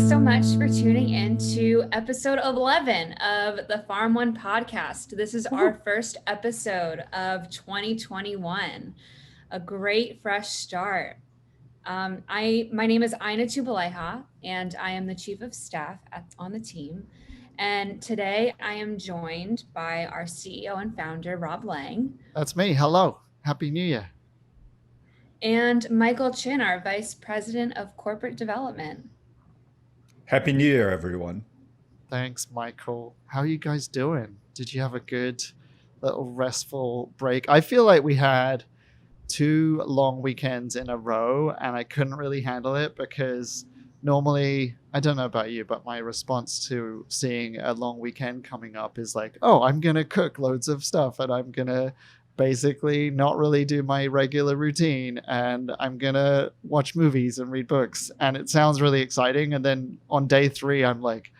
so much for tuning in to episode 11 of the Farm.One podcast. This is our first episode of 2021, a great fresh start. My name is Aina Tubaleha, and I am the Chief of Staff on the team. And today I am joined by our CEO and founder, Rob Lang. That's me. Hello. Happy New Year. And Michael Chin, our Vice President of Corporate Development. Happy New Year, everyone. Thanks, Michael. How are you guys doing? Did you have a good little restful break? I feel like we had 2 long weekends in a row and I couldn't really handle it because normally, I don't know about you, but my response to seeing a long weekend coming up is like, oh, I'm going to cook loads of stuff and I'm going to basically not really do my regular routine and I'm going to watch movies and read books. And it sounds really exciting. And then on day 3, I'm like,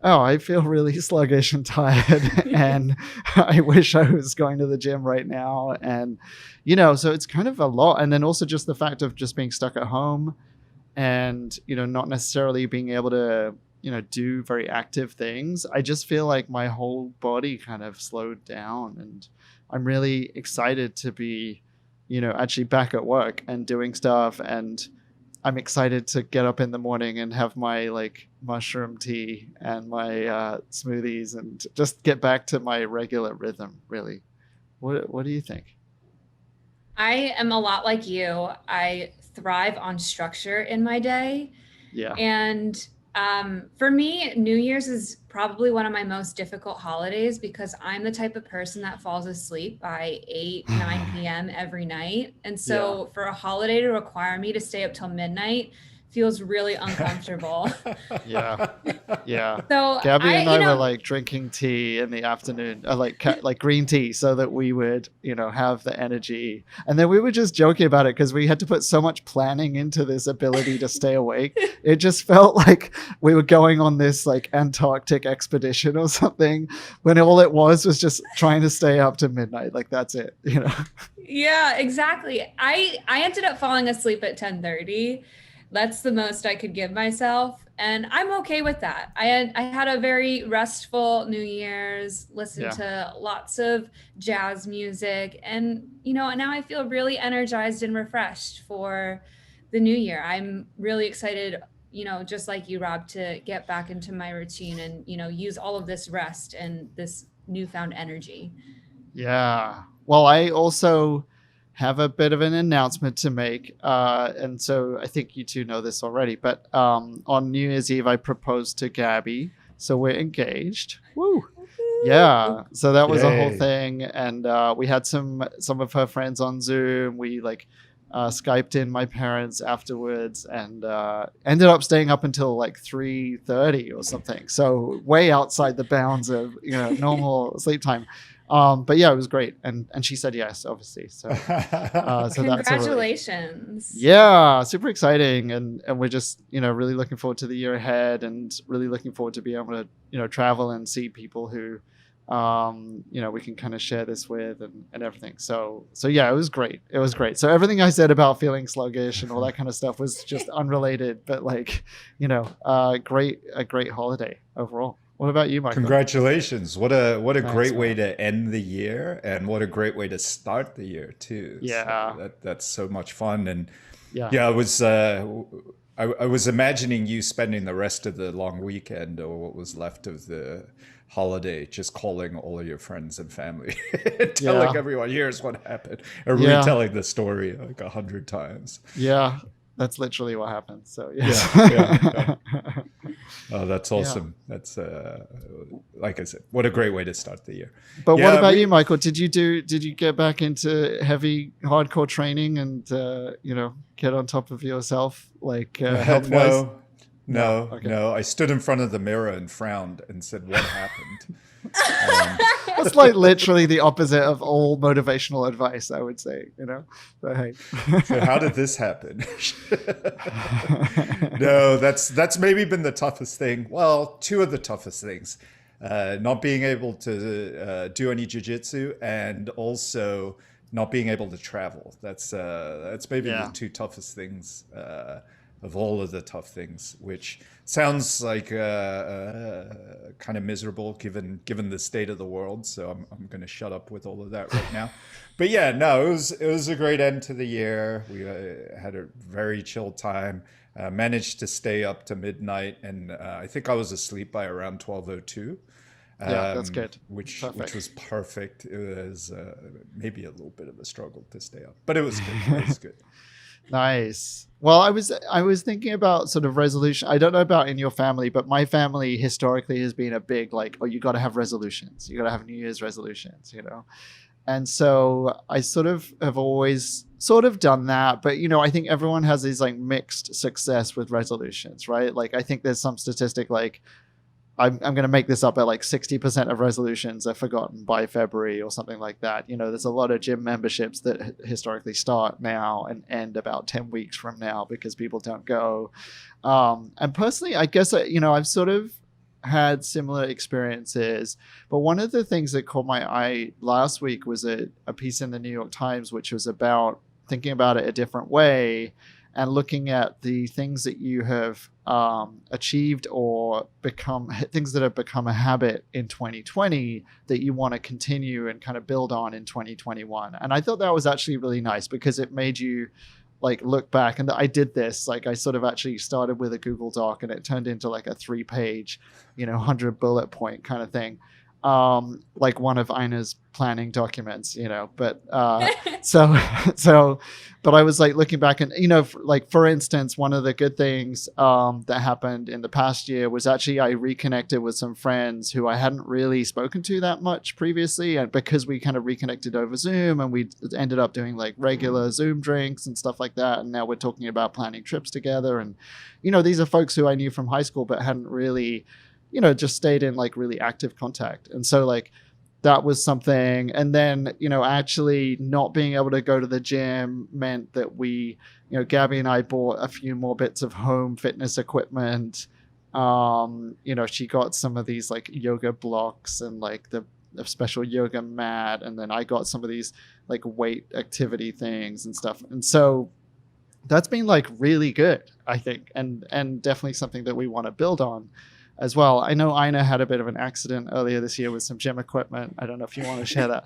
oh, I feel really sluggish and tired and I wish I was going to the gym right now. And, so it's kind of a lot. And then also just the fact of just being stuck at home and, not necessarily being able to, do very active things. I just feel like my whole body kind of slowed down and I'm really excited to be, actually back at work and doing stuff. And I'm excited to get up in the morning and have my mushroom tea and my smoothies and just get back to my regular rhythm, really. What do you think? I am a lot like you. I thrive on structure in my day. Yeah. And for me, New Year's is probably one of my most difficult holidays because I'm the type of person that falls asleep by 8, 9 p.m. every night. And so for a holiday to require me to stay up till midnight feels really uncomfortable. Yeah. So Gabby and I were drinking tea in the afternoon, like green tea, so that we would, have the energy. And then we were just joking about it because we had to put so much planning into this ability to stay awake. It just felt like we were going on this Antarctic expedition or something when all it was just trying to stay up to midnight. That's it, Yeah, exactly. I ended up falling asleep at 10:30. That's the most I could give myself. And I'm okay with that. I had a very restful New Year's, listened to lots of jazz music. And, now I feel really energized and refreshed for the new year. I'm really excited, just like you, Rob, to get back into my routine and, use all of this rest and this newfound energy. Yeah. Well, I also have a bit of an announcement to make. And so I think you two know this already, but on New Year's Eve, I proposed to Gabby. So we're engaged. Woo! Yeah. So that was a whole thing. And we had some of her friends on Zoom. We Skyped in my parents afterwards and ended up staying up until 3:30 or something. So way outside the bounds of, normal sleep time. But yeah, it was great. And she said yes, obviously. So congratulations. Yeah, super exciting. And we're just, really looking forward to the year ahead and really looking forward to being able to, travel and see people who, we can kind of share this with and everything. So yeah, it was great. It was great. So everything I said about feeling sluggish and all that kind of stuff was just unrelated, but a great holiday overall. What about you, Michael? Congratulations. What a great way to end the year and what a great way to start the year too. Yeah. So that's so much fun. And yeah, I was imagining you spending the rest of the long weekend or what was left of the holiday just calling all of your friends and family, telling everyone, here's what happened, or retelling the story 100 times. Yeah. That's literally what happened. So yeah. Oh, that's awesome. Yeah. That's like I said, what a great way to start the year. But what about you, Michael? Did you get back into heavy hardcore training and get on top of yourself health-wise? No. I stood in front of the mirror and frowned and said, what happened? That's literally the opposite of all motivational advice, I would say, But hey. So how did this happen? No, that's maybe been the toughest thing. Well, 2 of the toughest things. Not being able to do any jiu-jitsu and also not being able to travel. That's maybe the 2 toughest things of all of the tough things, which sounds like kind of miserable given the state of the world. So I'm going to shut up with all of that right now. But yeah, no, it was a great end to the year. We had a very chill time. Managed to stay up to midnight, and I think I was asleep by around 12:02, Yeah, that's good. which Perfect. was perfect. It was maybe a little bit of a struggle to stay up, but it was good. It was good. Nice. Well, I was thinking about sort of resolution. I don't know about in your family, but my family historically has been a big like, oh, you got to have resolutions. You got to have New Year's resolutions, you know. And so I sort of have always sort of done that, but I think everyone has these like mixed success with resolutions, right? Like I think there's some statistic like I'm going to make this up at like 60% of resolutions are forgotten by February or something like that. There's a lot of gym memberships that historically start now and end about 10 weeks from now because people don't go. And personally, I guess, I've sort of had similar experiences. But one of the things that caught my eye last week was a piece in the New York Times, which was about thinking about it a different way and looking at the things that you have achieved or become things that have become a habit in 2020 that you want to continue and kind of build on in 2021. And I thought that was actually really nice because it made you like look back. And I did this, like I sort of actually started with a Google Doc and it turned into like a 3-page, 100 bullet point kind of thing. Like one of Ina's planning documents, but so but I was like looking back and like for instance, one of the good things that happened in the past year was actually I reconnected with some friends who I hadn't really spoken to that much previously, and because we kind of reconnected over Zoom and we ended up doing like regular Zoom drinks and stuff like that, and now we're talking about planning trips together. And these are folks who I knew from high school but hadn't really just stayed in like really active contact. And so like that was something. And then, actually not being able to go to the gym meant that we, Gabby and I bought a few more bits of home fitness equipment. She got some of these like yoga blocks and like the special yoga mat. And then I got some of these like weight activity things and stuff. And so that's been like really good, I think, and definitely something that we want to build on as well. I know Ina had a bit of an accident earlier this year with some gym equipment. I don't know if you want to share that,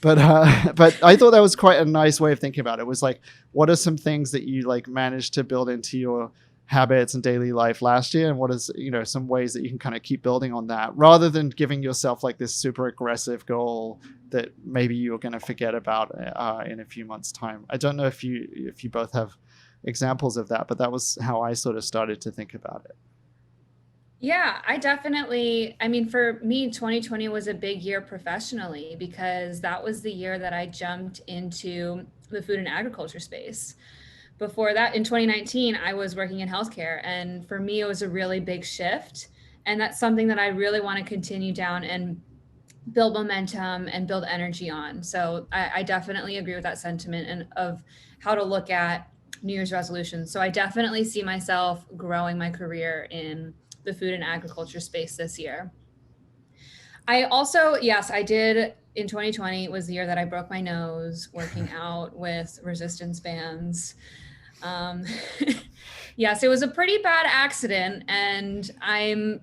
but I thought that was quite a nice way of thinking about it. It was like, what are some things that you like managed to build into your habits and daily life last year, and what is some ways that you can kind of keep building on that rather than giving yourself like this super aggressive goal that maybe you're going to forget about in a few months' time. I don't know if you both have examples of that, but that was how I sort of started to think about it. Yeah, I mean, for me, 2020 was a big year professionally because that was the year that I jumped into the food and agriculture space. Before that, in 2019, I was working in healthcare. And for me, it was a really big shift. And that's something that I really want to continue down and build momentum and build energy on. So I definitely agree with that sentiment and of how to look at New Year's resolutions. So I definitely see myself growing my career in the food and agriculture space this year. I also, yes, I did in 2020 was the year that I broke my nose working out with resistance bands. Um, yes, it was a pretty bad accident. And I don't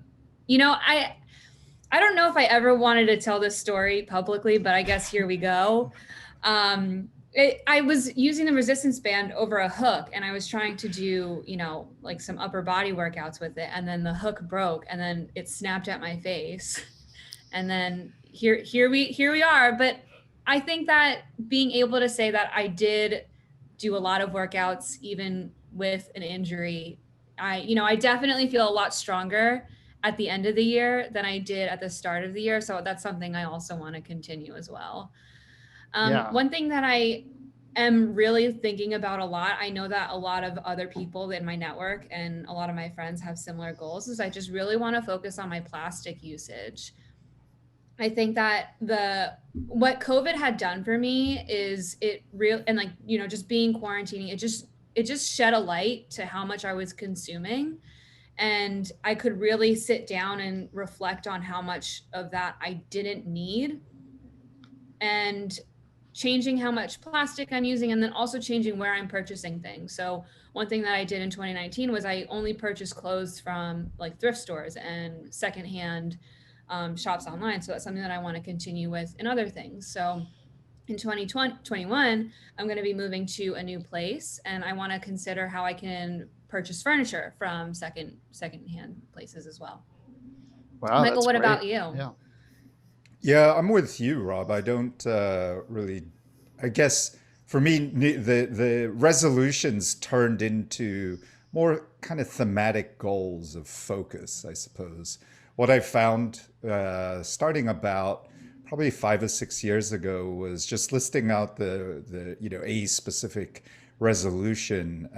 know if I ever wanted to tell this story publicly, but I guess here we go. I was using the resistance band over a hook and I was trying to do, like some upper body workouts with it. And then the hook broke and then it snapped at my face. And then here we are. But I think that being able to say that I did do a lot of workouts, even with an injury, I definitely feel a lot stronger at the end of the year than I did at the start of the year. So that's something I also want to continue as well. Yeah. One thing that I am really thinking about a lot, I know that a lot of other people in my network and a lot of my friends have similar goals, is I just really want to focus on my plastic usage. I think that what COVID had done for me is and like, just being quarantining, it just shed a light to how much I was consuming. And I could really sit down and reflect on how much of that I didn't need and changing how much plastic I'm using and then also changing where I'm purchasing things. So one thing that I did in 2019 was I only purchased clothes from like thrift stores and secondhand shops online. So that's something that I want to continue with in other things. So in 2021, I'm going to be moving to a new place, and I want to consider how I can purchase furniture from secondhand places as well. Wow, Michael, that's what great. about you? Yeah. Yeah, I'm with you, Rob. I don't really. I guess for me, the resolutions turned into more kind of thematic goals of focus, I suppose. What I found starting about probably 5 or 6 years ago was just listing out the a specific resolution.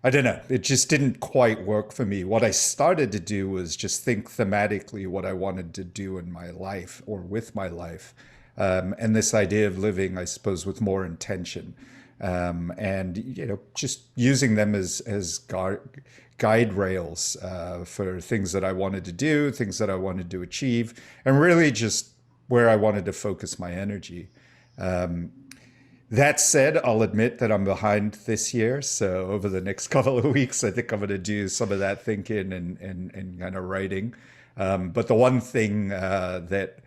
I don't know. It just didn't quite work for me. What I started to do was just think thematically what I wanted to do in my life or with my life. And this idea of living, I suppose, with more intention. And, just using them as guide rails for things that I wanted to do, things that I wanted to achieve, and really just where I wanted to focus my energy. That said, I'll admit that I'm behind this year. So over the next couple of weeks, I think I'm going to do some of that thinking and kind of writing. But the one thing that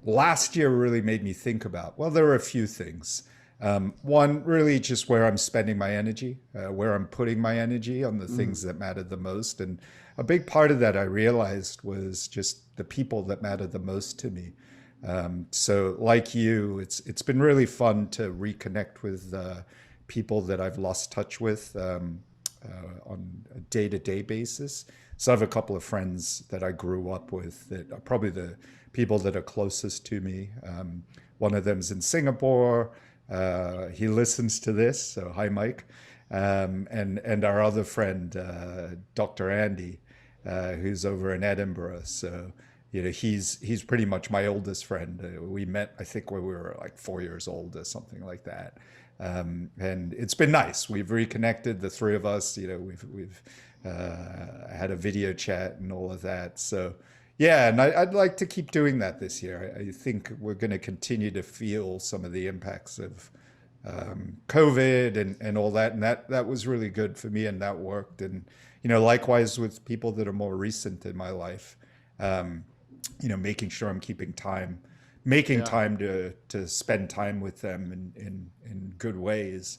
last year really made me think about, well, there were a few things. One, really just where I'm spending my energy, where I'm putting my energy on the things that mattered the most. And a big part of that I realized was just the people that mattered the most to me. So like you, it's been really fun to reconnect with people that I've lost touch with on a day-to-day basis. So I have a couple of friends that I grew up with that are probably the people that are closest to me. One of them's in Singapore. He listens to this, so hi, Mike. And our other friend, Dr. Andy, who's over in Edinburgh. So he's pretty much my oldest friend. We met, I think, when we were like 4 years old or something like that. And it's been nice. We've reconnected, the three of us. We've had a video chat and all of that. So yeah, and I'd like to keep doing that this year. I think we're going to continue to feel some of the impacts of COVID and all that, and that was really good for me, and that worked. And likewise with people that are more recent in my life. Making sure I'm making Yeah. time to spend time with them in good ways.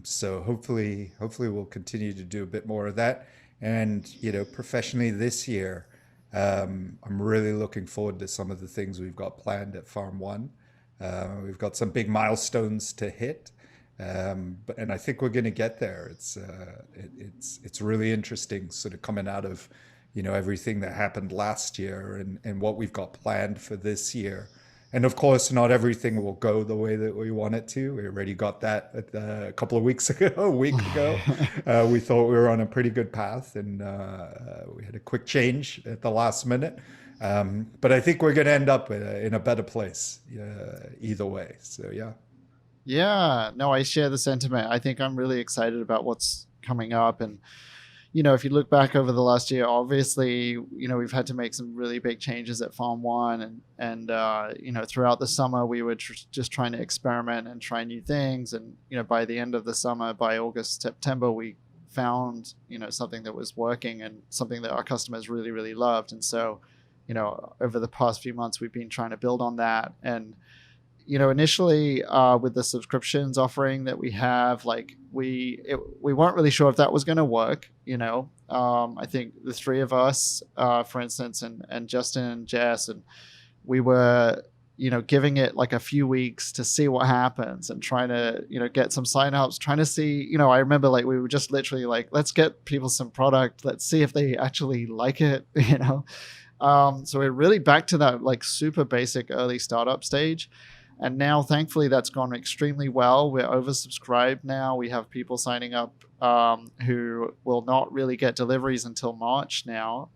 So hopefully we'll continue to do a bit more of that. And professionally this year, I'm really looking forward to some of the things we've got planned at Farm.One. We've got some big milestones to hit. And I think we're going to get there. It's really interesting, sort of coming out of everything that happened last year and what we've got planned for this year. And of course, not everything will go the way that we want it to. We already got that a couple of weeks ago, a week ago. We thought we were on a pretty good path, and we had a quick change at the last minute. But I think we're going to end up in a better place either way. So yeah. Yeah, no, I share the sentiment. I think I'm really excited about what's coming up. And, if you look back over the last year, obviously, we've had to make some really big changes at Farm.One. And throughout the summer, we were just trying to experiment and try new things. And, by the end of the summer, by August, September, we found, something that was working and something that our customers really, really loved. And so, over the past few months, we've been trying to build on that. And, initially with the subscriptions offering that we have, like we weren't really sure if that was going to work. I think the three of us, for instance, and Justin and Jess, and we were, giving it like a few weeks to see what happens and trying to, get some signups, trying to see, I remember like we were just literally like, let's get people some product. Let's see if they actually like it, So we're really back to that like super basic early startup stage. And now, thankfully, that's gone extremely well. We're oversubscribed now. We have people signing up who will not really get deliveries until March now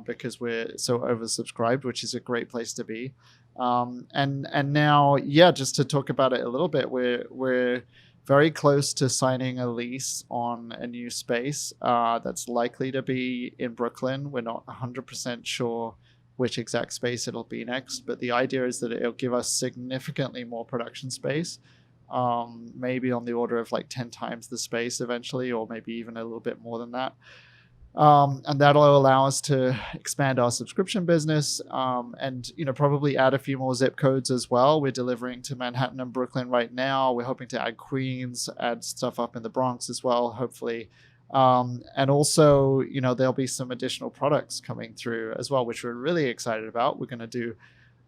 because we're so oversubscribed, which is a great place to be. And now, yeah, just to talk about it a little bit, we're very close to signing a lease on a new space that's likely to be in Brooklyn. We're not 100% sure which exact space it'll be next, but the idea is that it'll give us significantly more production space. maybe on the order of like 10 times the space eventually, or maybe even a little bit more than that. And that'll allow us to expand our subscription business, and probably add a few more zip codes as well. We're delivering to Manhattan and Brooklyn right now. We're hoping to add Queens, add stuff up in the Bronx as well, hopefully. And also, there'll be some additional products coming through as well, which we're really excited about. We're going to do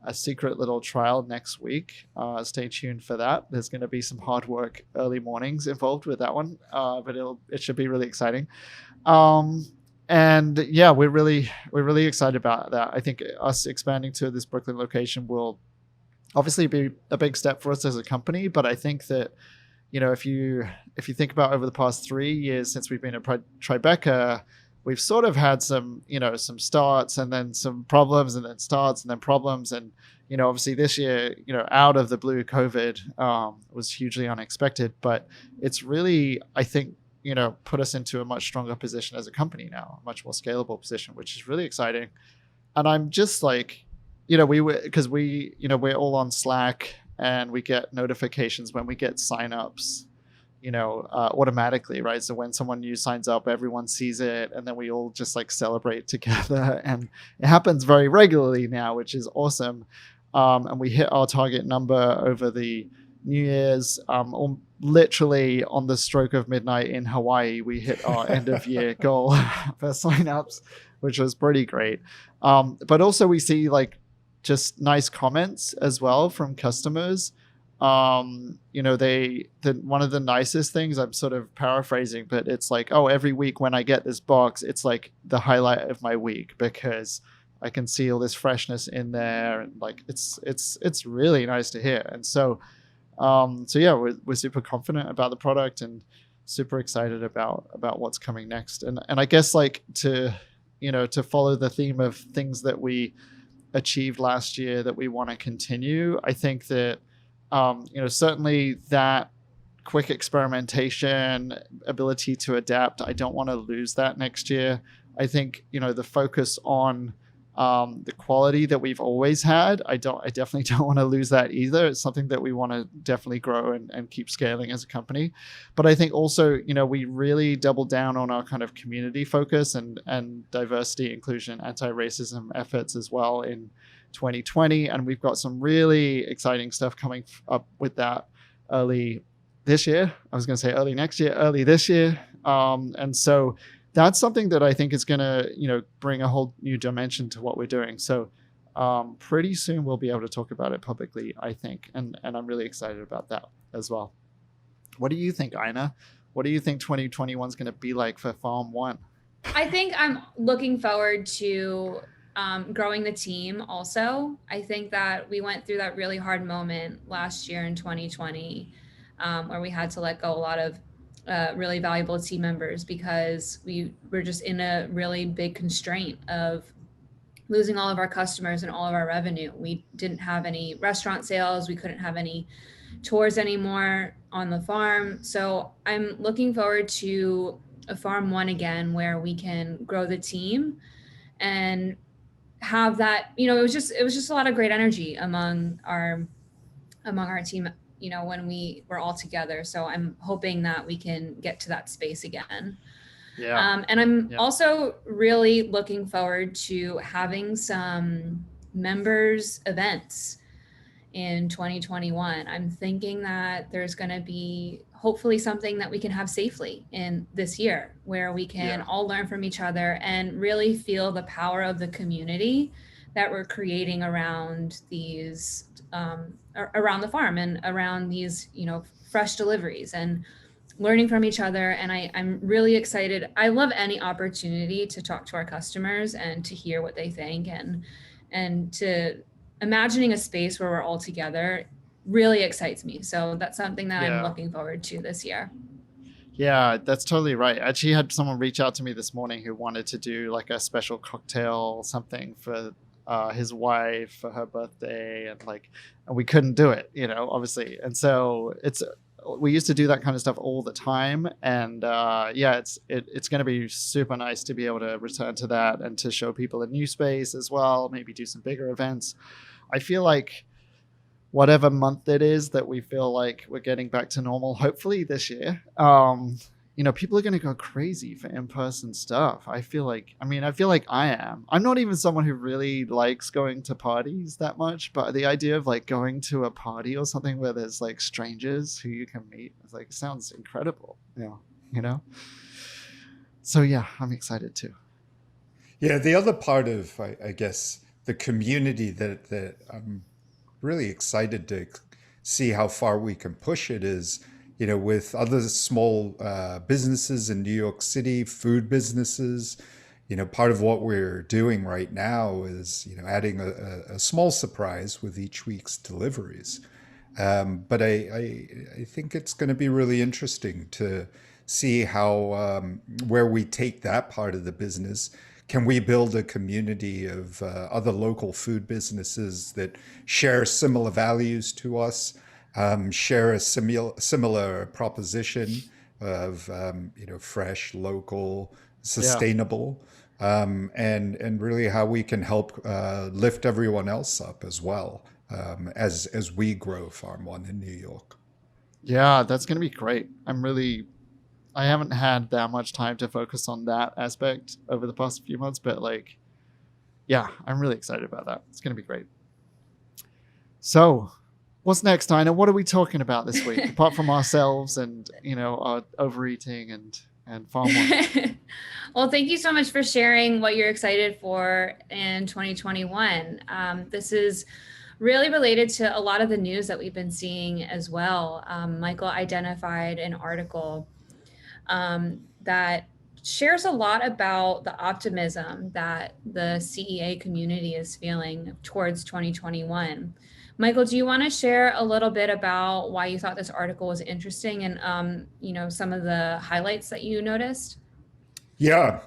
a secret little trial next week. Stay tuned for that. There's going to be some hard work, early mornings involved with that one, but it should be really exciting. And yeah, we're really excited about that. I think us expanding to this Brooklyn location will obviously be a big step for us as a company. But I think that, if you think about over the past 3 years since we've been at Tribeca, we've sort of had some starts and then some problems and then starts and then problems. And, obviously this year, out of the blue, COVID was hugely unexpected, but it's really, I think, put us into a much stronger position as a company now, a much more scalable position, which is really exciting. And I'm just like, we're all on Slack and we get notifications when we get signups, automatically, right? So when someone new signs up, everyone sees it, and then we all just like celebrate together, and it happens very regularly now, which is awesome. And we hit our target number over the New Year's, literally on the stroke of midnight in Hawaii. We hit our end of year goal for signups, which was pretty great. But also we see like just nice comments as well from customers. One of the nicest things, I'm sort of paraphrasing, but it's like, oh, every week when I get this box, it's like the highlight of my week because I can see all this freshness in there, and like it's really nice to hear. And so yeah, we're super confident about the product and super excited about what's coming next. And I guess like to follow the theme of things that we achieved last year that we want to continue, I think that certainly that quick experimentation, ability to adapt, I don't want to lose that next year. I think the focus on the quality that we've always had, I definitely don't want to lose that either. It's something that we want to definitely grow and keep scaling as a company. But I think also, we really doubled down on our kind of community focus and diversity, inclusion, anti-racism efforts as well in 2020. And we've got some really exciting stuff coming up with that early this year. I was going to say early next year, early this year. And so that's something that I think is going to, bring a whole new dimension to what we're doing. So pretty soon we'll be able to talk about it publicly, I think. And I'm really excited about that as well. What do you think, Ina? What do you think 2021 is going to be like for Farm.One? I think I'm looking forward to growing the team also. I think that we went through that really hard moment last year in 2020 where we had to let go a lot of really valuable team members because we were just in a really big constraint of losing all of our customers and all of our revenue. We didn't have any restaurant sales. We couldn't have any tours anymore on the farm. So I'm looking forward to a Farm.One again, where we can grow the team and have that, it was just a lot of great energy among our team, when we were all together. So I'm hoping that we can get to that space again. Yeah. And I'm also really looking forward to having some members events in 2021. I'm thinking that there's going to be hopefully something that we can have safely in this year, where we can all learn from each other and really feel the power of the community that we're creating around these around the farm and around these fresh deliveries and learning from each other. And I'm really excited. I love any opportunity to talk to our customers and to hear what they think, and to imagining a space where we're all together really excites me. So that's something that I'm looking forward to this year. Yeah, that's totally right. I actually had someone reach out to me this morning who wanted to do like a special cocktail or something for his wife for her birthday, and we couldn't do it, obviously. And so we used to do that kind of stuff all the time. And it's going to be super nice to be able to return to that and to show people a new space as well, maybe do some bigger events. I feel like whatever month it is that we feel like we're getting back to normal, hopefully this year, people are going to go crazy for in-person stuff. I feel like I am. I'm not even someone who really likes going to parties that much, but the idea of like going to a party or something where there's like strangers who you can meet, it's like, sounds incredible. So yeah, I'm excited too. Yeah, the other part of, I guess, the community that I'm really excited to see how far we can push it is, with other small businesses in New York City, food businesses. Part of what we're doing right now is, adding a small surprise with each week's deliveries. But I think it's going to be really interesting to see how where we take that part of the business. Can we build a community of other local food businesses that share similar values to us, share a similar proposition of fresh, local, Yeah. sustainable, and really how we can help lift everyone else up as well, as we grow Farm.One in New York. Yeah, that's going to be great. I haven't had that much time to focus on that aspect over the past few months, but like, yeah, I'm really excited about that. It's going to be great. So, what's next, Dinah? What are we talking about this week, apart from ourselves and our overeating and Farm.One? Well, thank you so much for sharing what you're excited for in 2021. This is really related to a lot of the news that we've been seeing as well. Michael identified an article that shares a lot about the optimism that the CEA community is feeling towards 2021. Michael, do you want to share a little bit about why you thought this article was interesting and some of the highlights that you noticed? Yeah.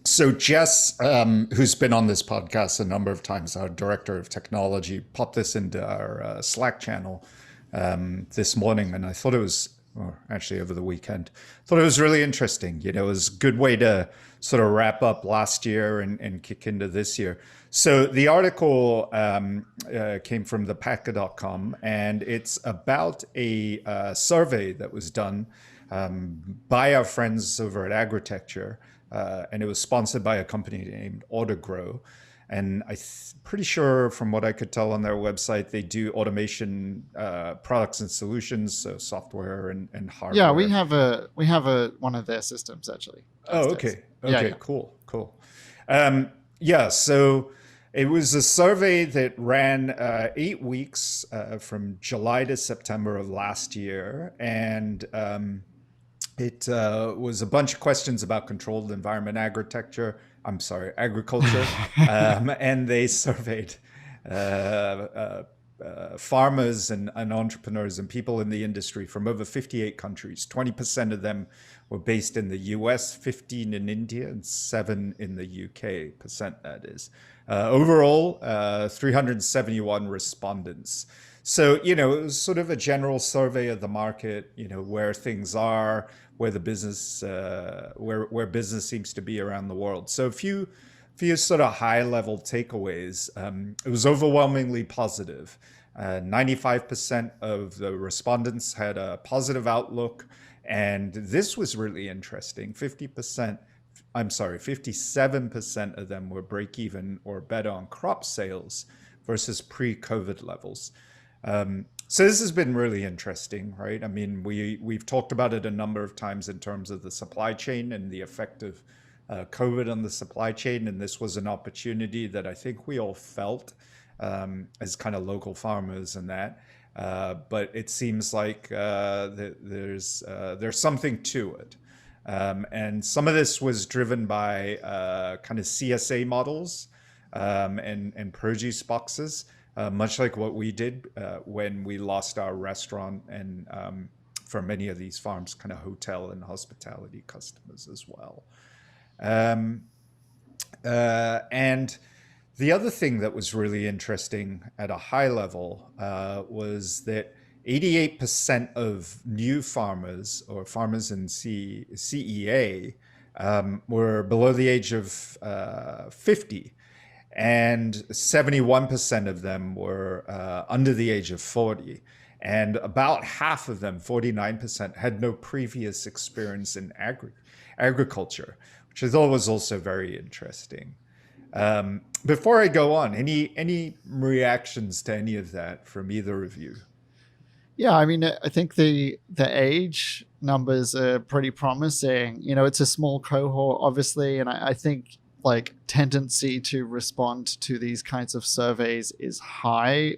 So Jess, who's been on this podcast a number of times, our director of technology, popped this into our Slack channel this morning, and I thought it was, or actually over the weekend, thought it was really interesting. It was a good way to sort of wrap up last year and kick into this year. So the article came from thepacker.com, and it's about a survey that was done by our friends over at Agritecture. And it was sponsored by a company named Autogrow. And I'm pretty sure from what I could tell on their website, they do automation products and solutions, so software and hardware. Yeah, we have a one of their systems actually. Oh, Downstairs. okay, Yeah. cool. So it was a survey that ran 8 weeks from July to September of last year, and it was a bunch of questions about controlled environment agriculture. And they surveyed farmers and entrepreneurs and people in the industry from over 58 countries. 20% of them were based in the US, 15 in India, and 7 in the UK, that is. Overall, 371 respondents. So, it was sort of a general survey of the market, where things are, where the business, where business seems to be around the world. So a few sort of high level takeaways. It was overwhelmingly positive. 95% of the respondents had a positive outlook. And this was really interesting. 57% of them were break even or better on crop sales versus pre-COVID levels. So this has been really interesting, right? I mean, we've talked about it a number of times in terms of the supply chain and the effect of COVID on the supply chain. And this was an opportunity that I think we all felt as kind of local farmers and that. But it seems like there's something to it. And some of this was driven by kind of CSA models and produce boxes. Much like what we did when we lost our restaurant and for many of these farms, kind of hotel and hospitality customers as well. And the other thing that was really interesting at a high level was that 88% of new farmers or farmers in CEA were below the age of 50. and 71% of them were under the age of 40. And about half of them, 49%, had no previous experience in agriculture, which I thought was also very interesting. Before I go on, any reactions to any of that from either of you? Yeah, I mean, I think the age numbers are pretty promising. It's a small cohort, obviously, and I think like tendency to respond to these kinds of surveys is high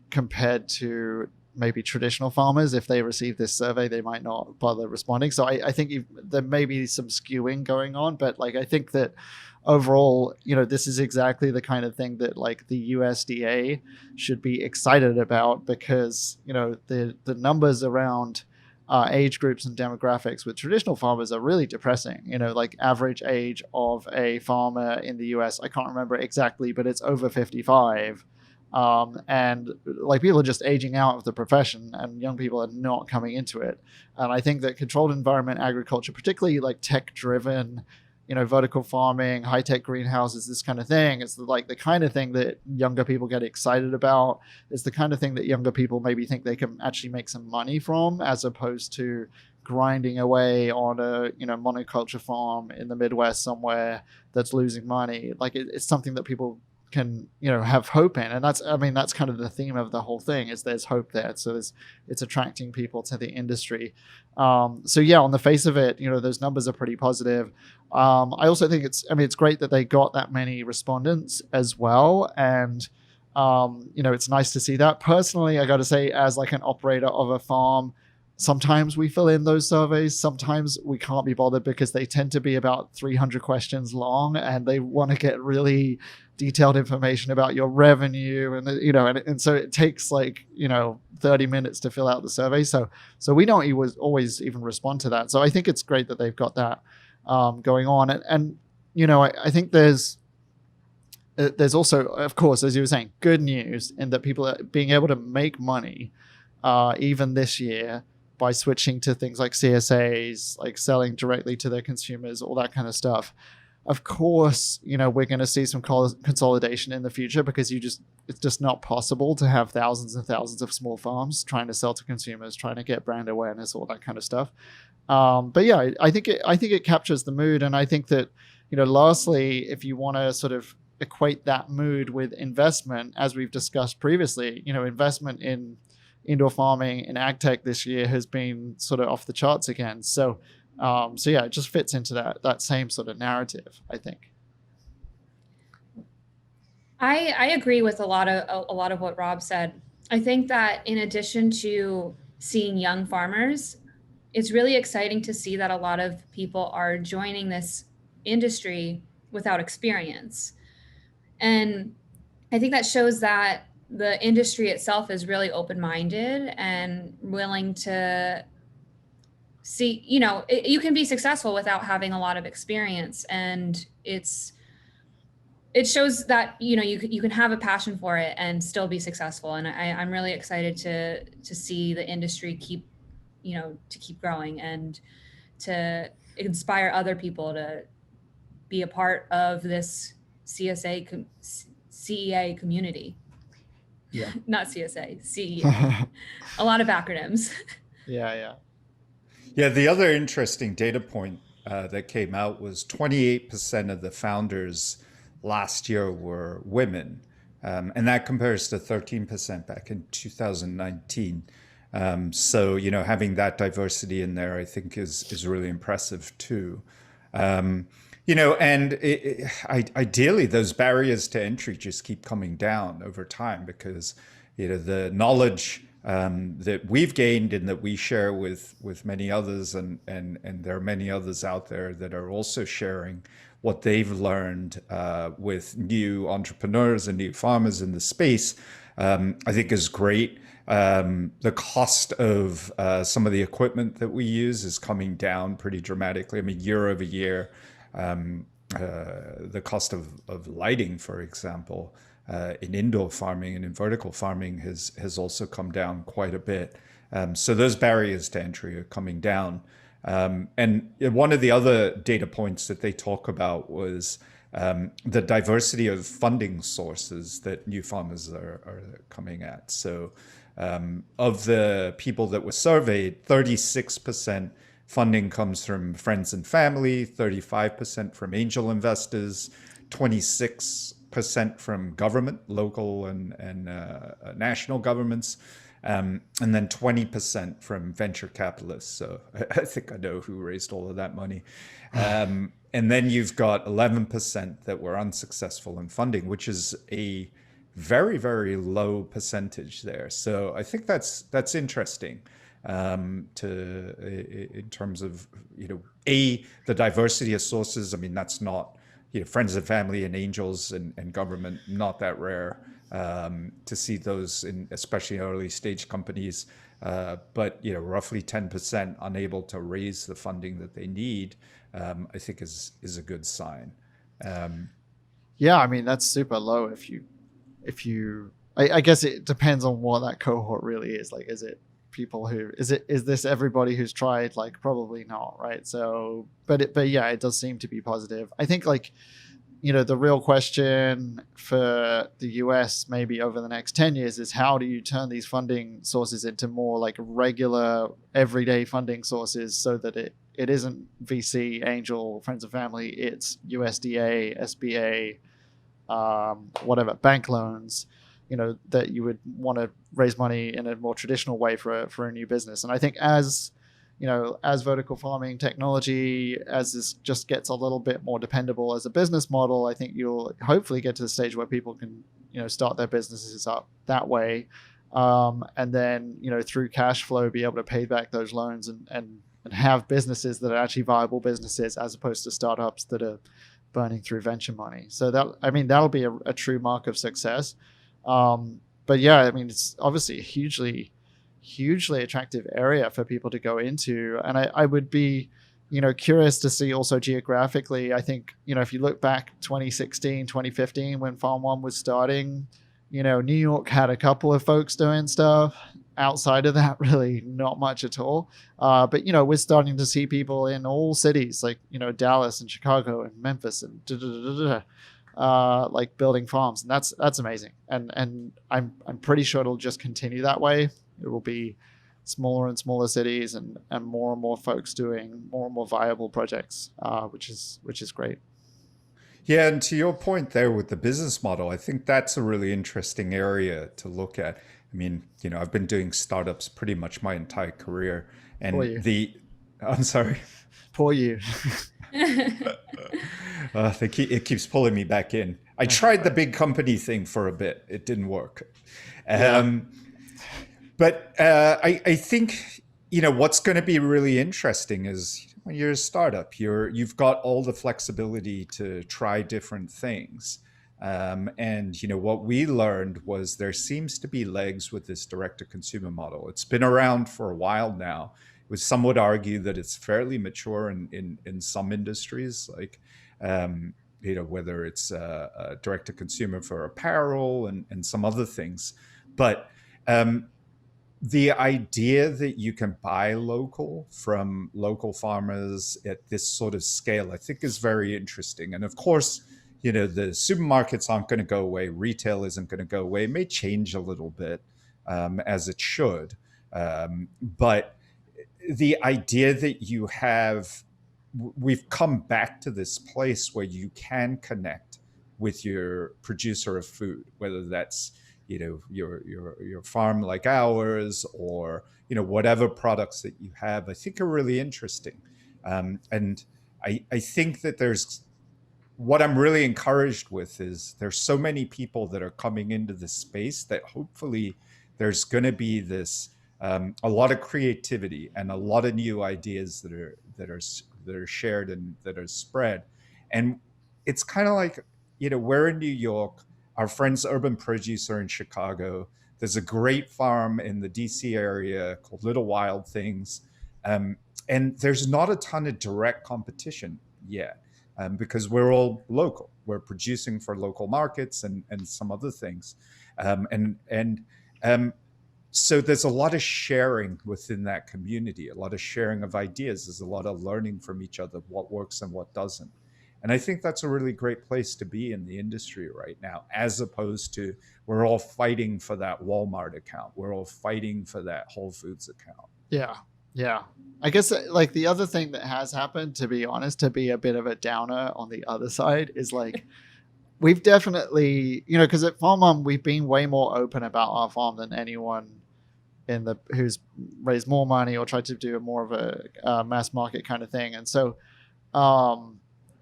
compared to maybe traditional farmers. If they receive this survey, they might not bother responding. So I think there may be some skewing going on, but like I think that overall, this is exactly the kind of thing that like the USDA should be excited about, because the numbers around age groups and demographics with traditional farmers are really depressing. Like average age of a farmer in the US, I can't remember exactly, but it's over 55. And like people are just aging out of the profession, and young people are not coming into it. And I think that controlled environment agriculture, particularly like tech driven, vertical farming, high tech greenhouses, this kind of thing, it's like the kind of thing that younger people get excited about. It's the kind of thing that younger people maybe think they can actually make some money from, as opposed to grinding away on a monoculture farm in the Midwest somewhere that's losing money. Like it's something that people can have hope in, and that's kind of the theme of the whole thing, is there's hope there. So it's attracting people to the industry. So yeah, on the face of it, those numbers are pretty positive. I also think it's great that they got that many respondents as well, and it's nice to see that. Personally, I got to say, as like an operator of a farm, sometimes we fill in those surveys, sometimes we can't be bothered, because they tend to be about 300 questions long, and they want to get really detailed information about your revenue, and and so it takes like 30 minutes to fill out the survey. So we don't always even respond to that. So I think it's great that they've got that going on, and I think there's also, of course, as you were saying, good news in that people are being able to make money even this year by switching to things like CSAs, like selling directly to their consumers, all that kind of stuff. Of course, we're going to see some consolidation in the future, because it's just not possible to have thousands and thousands of small farms trying to sell to consumers, trying to get brand awareness, all that kind of stuff. But yeah, I think it captures the mood, and I think that lastly, if you want to sort of equate that mood with investment, as we've discussed previously, investment in indoor farming in ag tech this year has been sort of off the charts again. So yeah, it just fits into that same sort of narrative, I think. I agree with a lot of what Rob said. I think that in addition to seeing young farmers, it's really exciting to see that a lot of people are joining this industry without experience. And I think that shows that the industry itself is really open-minded and willing to see, you can be successful without having a lot of experience. And it shows that, you can have a passion for it and still be successful. And I'm really excited to see the industry keep growing, and to inspire other people to be a part of this CEA community. Yeah. Not CSA, CEA. A lot of acronyms. Yeah. Yeah, the other interesting data point that came out was 28% of the founders last year were women. And that compares to 13% back in 2019. So, having that diversity in there, I think is really impressive too. And ideally, those barriers to entry just keep coming down over time, because the knowledge that we've gained and that we share with many others, and there are many others out there that are also sharing what they've learned with new entrepreneurs and new farmers in the space, I think is great. The cost of some of the equipment that we use is coming down pretty dramatically. I mean, year over year. The cost of lighting, for example, in indoor farming and in vertical farming has also come down quite a bit. So those barriers to entry are coming down. And one of the other data points that they talk about was the diversity of funding sources that new farmers are coming at. So of the people that were surveyed, 36% funding comes from friends and family, 35% from angel investors, 26% from government, local and national governments, and then 20% from venture capitalists. So I think I know who raised all of that money. And then you've got 11% that were unsuccessful in funding, which is a very, very low percentage there. So I think that's interesting in terms of, the diversity of sources. I mean, that's not, friends and family and angels and government, not that rare to see those in especially early stage companies. But roughly 10% unable to raise the funding that they need, I think is a good sign. Yeah, I mean that's super low. I guess it depends on what that cohort really is. Like, is it people who is this everybody who's tried? Like, probably not, right? So, but yeah, it does seem to be positive. I think like, the real question for the US maybe over the next 10 years is how do you turn these funding sources into more like regular everyday funding sources so that it isn't VC, angel, friends and family, it's USDA, SBA, whatever, bank loans, that you would want to raise money in a more traditional way for a new business. And I think as vertical farming technology, as this just gets a little bit more dependable as a business model, I think you'll hopefully get to the stage where people can, start their businesses up that way. And then, through cash flow, be able to pay back those loans and have businesses that are actually viable businesses as opposed to startups that are burning through venture money. So that'll be a true mark of success. But yeah, I mean, it's obviously a hugely attractive area for people to go into. And I would be, curious to see also geographically. I think, if you look back 2016, 2015, when Farm.One was starting, New York had a couple of folks doing stuff. Outside of that, really not much at all. But, we're starting to see people in all cities like, Dallas and Chicago and Memphis and like building farms. And that's amazing. And I'm pretty sure it'll just continue that way. It will be smaller and smaller cities and more folks doing more and more viable projects, which is great. Yeah, and to your point there with the business model, I think that's a really interesting area to look at. I mean, I've been doing startups pretty much my entire career, Poor and you. I'm sorry. Poor you. It keeps pulling me back in. I tried the big company thing for a bit. It didn't work. Yeah. But I think, what's going to be really interesting is when you're a startup, you've got all the flexibility to try different things. And what we learned was there seems to be legs with this direct-to-consumer model. It's been around for a while now. Some would argue that it's fairly mature in some industries, like whether it's direct-to-consumer for apparel and some other things. But the idea that you can buy local from local farmers at this sort of scale, I think is very interesting. And of course, the supermarkets aren't going to go away. Retail isn't going to go away. It may change a little bit, as it should. But the idea that we've come back to this place where you can connect with your producer of food, whether that's your farm like ours or whatever products that you have, I think are really interesting. And I think that what I'm really encouraged with is there's so many people that are coming into this space that hopefully there's going to be this a lot of creativity and a lot of new ideas that are shared and that are spread. And it's kind of like, we're in New York, our friends Urban Produce are in Chicago. There's a great farm in the DC area called Little Wild Things. And there's not a ton of direct competition yet. Because we're all local. We're producing for local markets and some other things. So there's a lot of sharing within that community, a lot of sharing of ideas. There's a lot of learning from each other, what works and what doesn't. And I think that's a really great place to be in the industry right now, as opposed to we're all fighting for that Walmart account. We're all fighting for that Whole Foods account. Yeah. Yeah. I guess like the other thing that has happened, to be honest, to be a bit of a downer on the other side, is like we've definitely, because at Farm.One, we've been way more open about our farm than anyone who's raised more money or tried to do more of a mass market kind of thing. And so,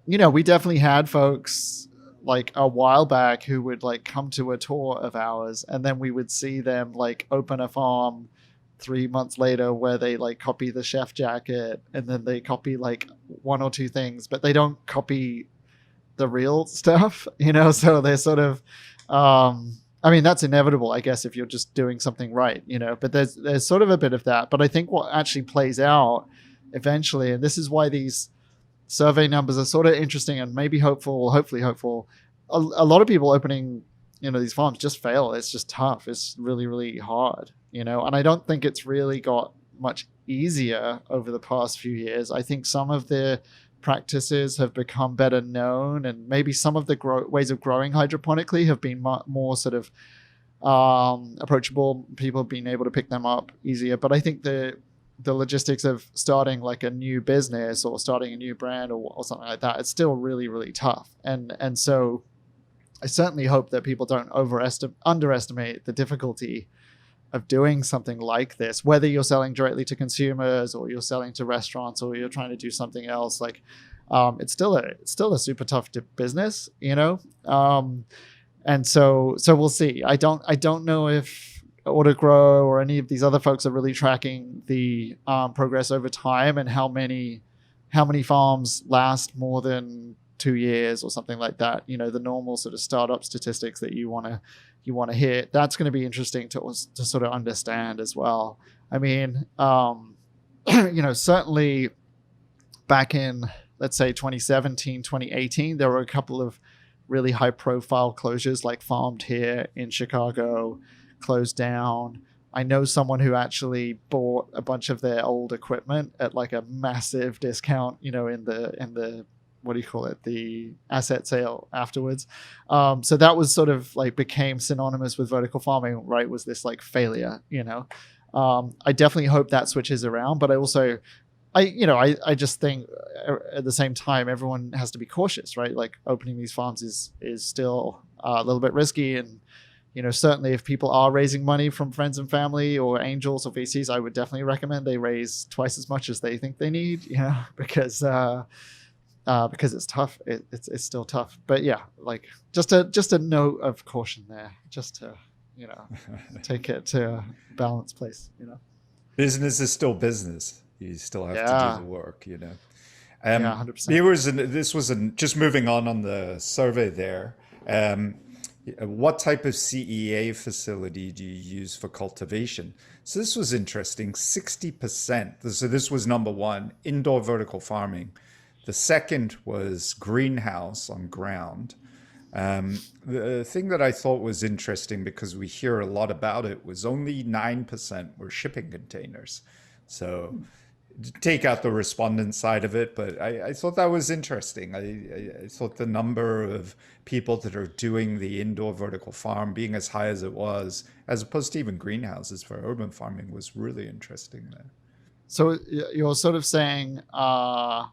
we definitely had folks like a while back who would like come to a tour of ours, and then we would see them like open a farm 3 months later where they like copy the chef jacket, and then they copy like one or two things, but they don't copy the real stuff, so they're sort of, that's inevitable, I guess, if you're just doing something right, but there's sort of a bit of that. But I think what actually plays out eventually, and this is why these survey numbers are sort of interesting and maybe hopefully hopeful. A lot of people opening, these farms just fail. It's just tough. It's really, really hard, and I don't think it's really got much easier over the past few years. I think some of the practices have become better known, and maybe some of the ways of growing hydroponically have been more sort of approachable. People have been able to pick them up easier. But I think the logistics of starting like a new business or starting a new brand or something like that, it's still really, really tough. And so I certainly hope that people don't underestimate the difficulty of doing something like this, whether you're selling directly to consumers or you're selling to restaurants or you're trying to do something else. Like, it's still a super tough business, and so we'll see. I don't know if Autogrow or any of these other folks are really tracking the progress over time and how many farms last more than 2 years or something like that. The normal sort of startup statistics that you want to hit. That's going to be interesting to sort of understand as well. I mean, certainly back in, let's say 2017, 2018, there were a couple of really high profile closures, like Farmed here in Chicago closed down. I know someone who actually bought a bunch of their old equipment at like a massive discount, in the what do you call it? The asset sale afterwards. So that was sort of like became synonymous with vertical farming, right? Was this like failure, I definitely hope that switches around, but I just think at the same time, everyone has to be cautious, right? Like opening these farms is still a little bit risky. And, certainly if people are raising money from friends and family or angels or VCs, I would definitely recommend they raise twice as much as they think they need, because it's tough. It's still tough. But yeah, like just a note of caution there, just to, take it to a balanced place, Business is still business. You still have to do the work, Yeah, 100%. Viewers, and this was just moving on the survey there. What type of CEA facility do you use for cultivation? So this was interesting. 60%. So this was number one, indoor vertical farming. The second was greenhouse on ground. The thing that I thought was interesting, because we hear a lot about it, was only 9% were shipping containers. So take out the respondent side of it, but I thought that was interesting. I thought the number of people that are doing the indoor vertical farm being as high as it was, as opposed to even greenhouses for urban farming, was really interesting there. So you're sort of saying 9%.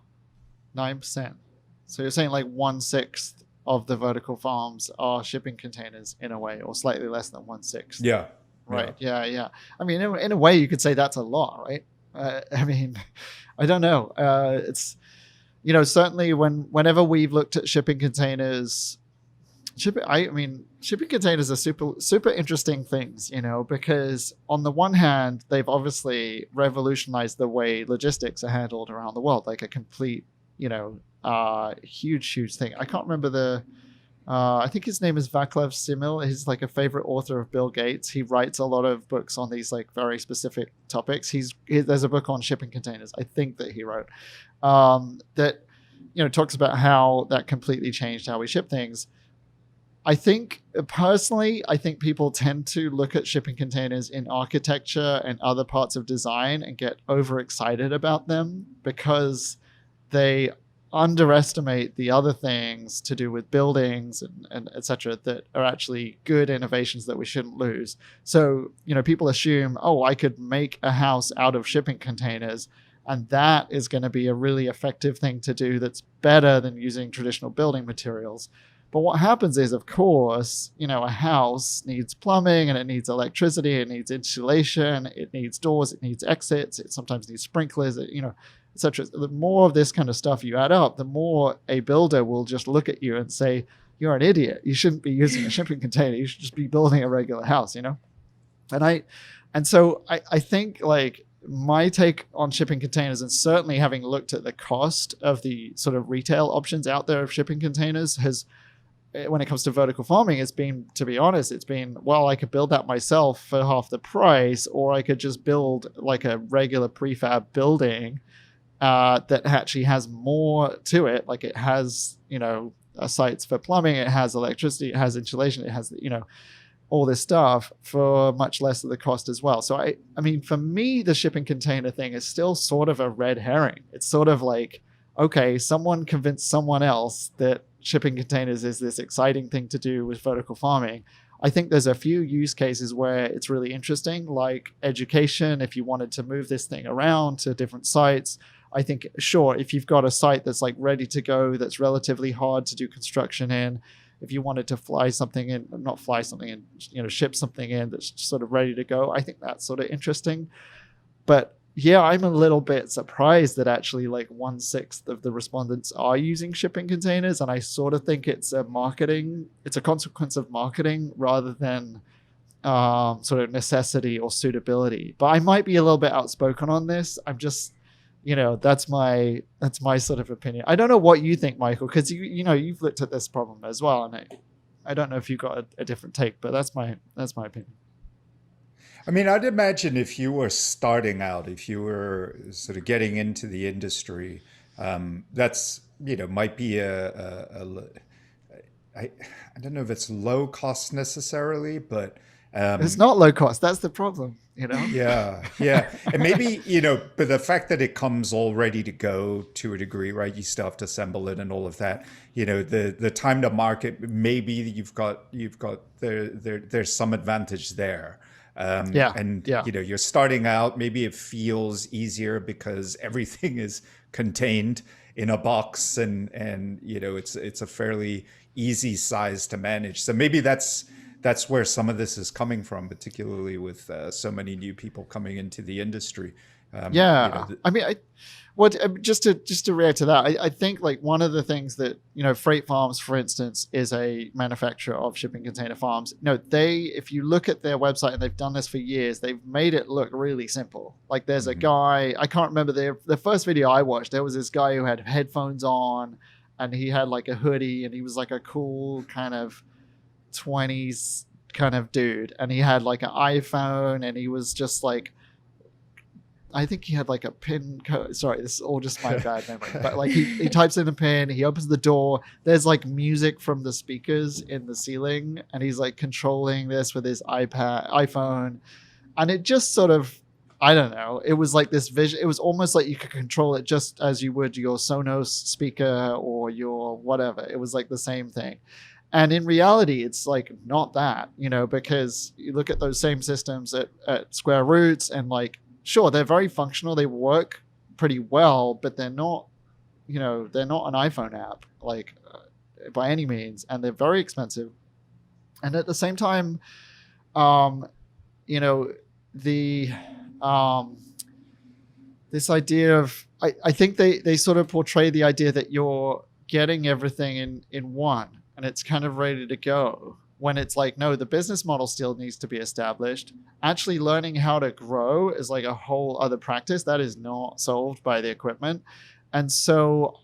So you're saying like 1/6 of the vertical farms are shipping containers in a way, or slightly less than 1/6. Yeah. Right. Yeah. I mean, in a way, you could say that's a lot, right? I mean, I don't know. It's, certainly whenever we've looked at shipping containers, shipping containers are super interesting things, because on the one hand, they've obviously revolutionized the way logistics are handled around the world, like a complete, huge thing. I can't remember I think his name is Vaclav Simil. He's like a favorite author of Bill Gates. He writes a lot of books on these like very specific topics. There's a book on shipping containers, I think, that he wrote, that, talks about how that completely changed how we ship things. I think personally, people tend to look at shipping containers in architecture and other parts of design and get overexcited about them because they underestimate the other things to do with buildings and etc. that are actually good innovations that we shouldn't lose. So, people assume, oh, I could make a house out of shipping containers, and that is going to be a really effective thing to do that's better than using traditional building materials. But what happens is, of course, a house needs plumbing, and it needs electricity, it needs insulation, it needs doors, it needs exits, it sometimes needs sprinklers, etc. The more of this kind of stuff you add up, the more a builder will just look at you and say, you're an idiot. You shouldn't be using a shipping container. You should just be building a regular house, And so I think, like, my take on shipping containers, and certainly having looked at the cost of the sort of retail options out there of shipping containers, has, when it comes to vertical farming, it's been, to be honest, well, I could build that myself for half the price, or I could just build like a regular prefab building that actually has more to it. Like, it has, sites for plumbing, it has electricity, it has insulation, it has, all this stuff for much less of the cost as well. So I mean, for me, the shipping container thing is still sort of a red herring. It's sort of like, okay, someone convinced someone else that shipping containers is this exciting thing to do with vertical farming. I think there's a few use cases where it's really interesting, like education. If you wanted to move this thing around to different sites, I think, sure, if you've got a site that's like ready to go, that's relatively hard to do construction in, if you wanted to ship something in that's sort of ready to go, I think that's sort of interesting. But yeah, I'm a little bit surprised that actually like 1/6 of the respondents are using shipping containers. And I sort of think it's a consequence of marketing rather than sort of necessity or suitability. But I might be a little bit outspoken on this. I'm just, that's my sort of opinion. I don't know what you think, Michael, because you've looked at this problem as well, and I don't know if you've got a different take, but that's my opinion. I mean, I'd imagine if you were starting out, if you were sort of getting into the industry, that's, might be I don't know if it's low cost necessarily, but it's not low cost. That's the problem, Yeah. And maybe, but the fact that it comes all ready to go to a degree, right? You still have to assemble it and all of that. The time to market, maybe there's some advantage there. You're starting out, maybe it feels easier because everything is contained in a box and it's a fairly easy size to manage. So maybe that's where some of this is coming from, particularly with so many new people coming into the industry. Just to react to that, I think like one of the things that, Freight Farms, for instance, is a manufacturer of shipping container farms. If you look at their website, and they've done this for years, they've made it look really simple. Like there's a guy, I can't remember the first video I watched, there was this guy who had headphones on, and he had like a hoodie, and he was like a cool kind of 20s kind of dude, and he had like an iPhone, and he was just like, I think he had like a pin code. Sorry, this is all just my bad memory. But like he types in a pin, he opens the door, there's like music from the speakers in the ceiling, and he's like controlling this with his iPhone. And it just sort of, I don't know, it was like this vision. It was almost like you could control it just as you would your Sonos speaker or your whatever. It was like the same thing. And in reality, it's like not that, because you look at those same systems at Square Roots, and like, sure, they're very functional. They work pretty well, but they're not, they're not an iPhone app, like by any means, and they're very expensive. And at the same time, this idea of, I think they sort of portray the idea that you're getting everything in one, and it's kind of ready to go. When it's like, no, the business model still needs to be established. Actually learning how to grow is like a whole other practice that is not solved by the equipment. And so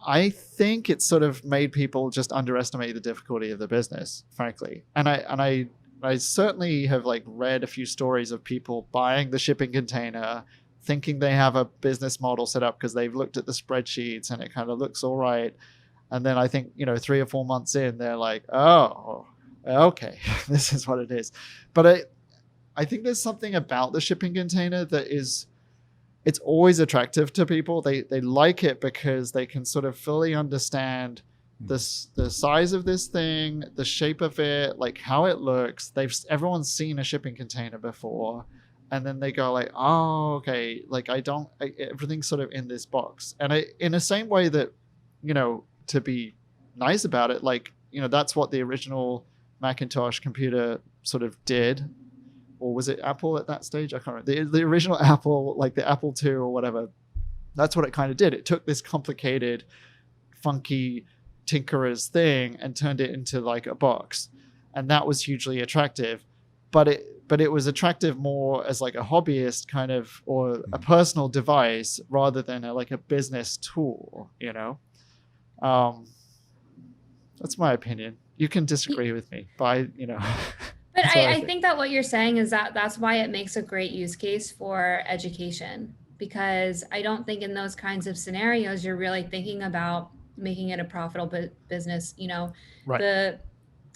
I think it sort of made people just underestimate the difficulty of the business, frankly. And I certainly have like read a few stories of people buying the shipping container, thinking they have a business model set up because they've looked at the spreadsheets and it kind of looks all right. And then I think, 3 or 4 months in, they're like, oh, okay, this is what it is. But I think there's something about the shipping container that is it's always attractive to people. They like it because they can sort of fully understand the size of this thing, the shape of it, like how it looks. Everyone's seen a shipping container before, and then they go like, oh, okay, like everything's sort of in this box. And in the same way that, to be nice about it, like, that's what the original Macintosh computer sort of did. Or was it Apple at that stage? I can't remember. The original Apple, like the Apple II or whatever, that's what it kind of did. It took this complicated, funky tinkerer's thing and turned it into like a box. And that was hugely attractive. But it was attractive more as like a hobbyist kind of, or a personal device rather than like a business tool, That's my opinion. You can disagree with me, but But I think that what you're saying is that that's why it makes a great use case for education, because I don't think in those kinds of scenarios you're really thinking about making it a profitable business. Right.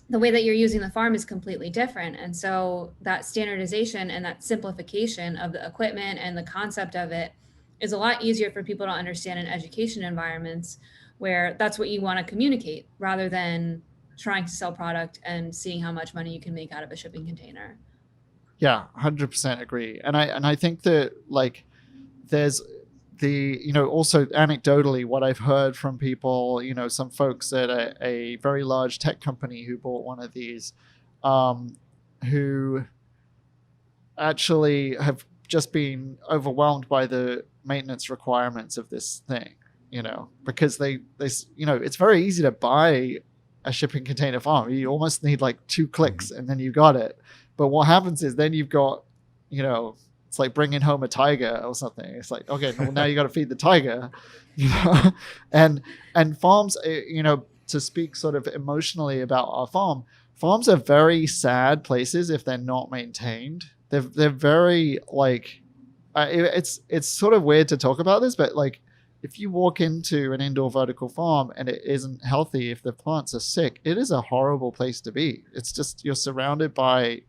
The way that you're using the farm is completely different. And so that standardization and that simplification of the equipment and the concept of it is a lot easier for people to understand in education environments where that's what you want to communicate rather than trying to sell product and seeing how much money you can make out of a shipping container. Yeah, 100% agree. And I think that like there's also anecdotally what I've heard from people, some folks at a very large tech company who bought one of these, who actually have just been overwhelmed by the maintenance requirements of this thing, because they it's very easy to buy a shipping container farm. You almost need like 2 clicks and then you got it. But what happens is then you've got, it's like bringing home a tiger or something. It's like, okay, well, now you got to feed the tiger, and farms, to speak sort of emotionally about our farms are very sad places if they're not maintained. They're very like, it's sort of weird to talk about this, but like, if you walk into an indoor vertical farm and it isn't healthy, if the plants are sick, it is a horrible place to be. It's just, you're surrounded by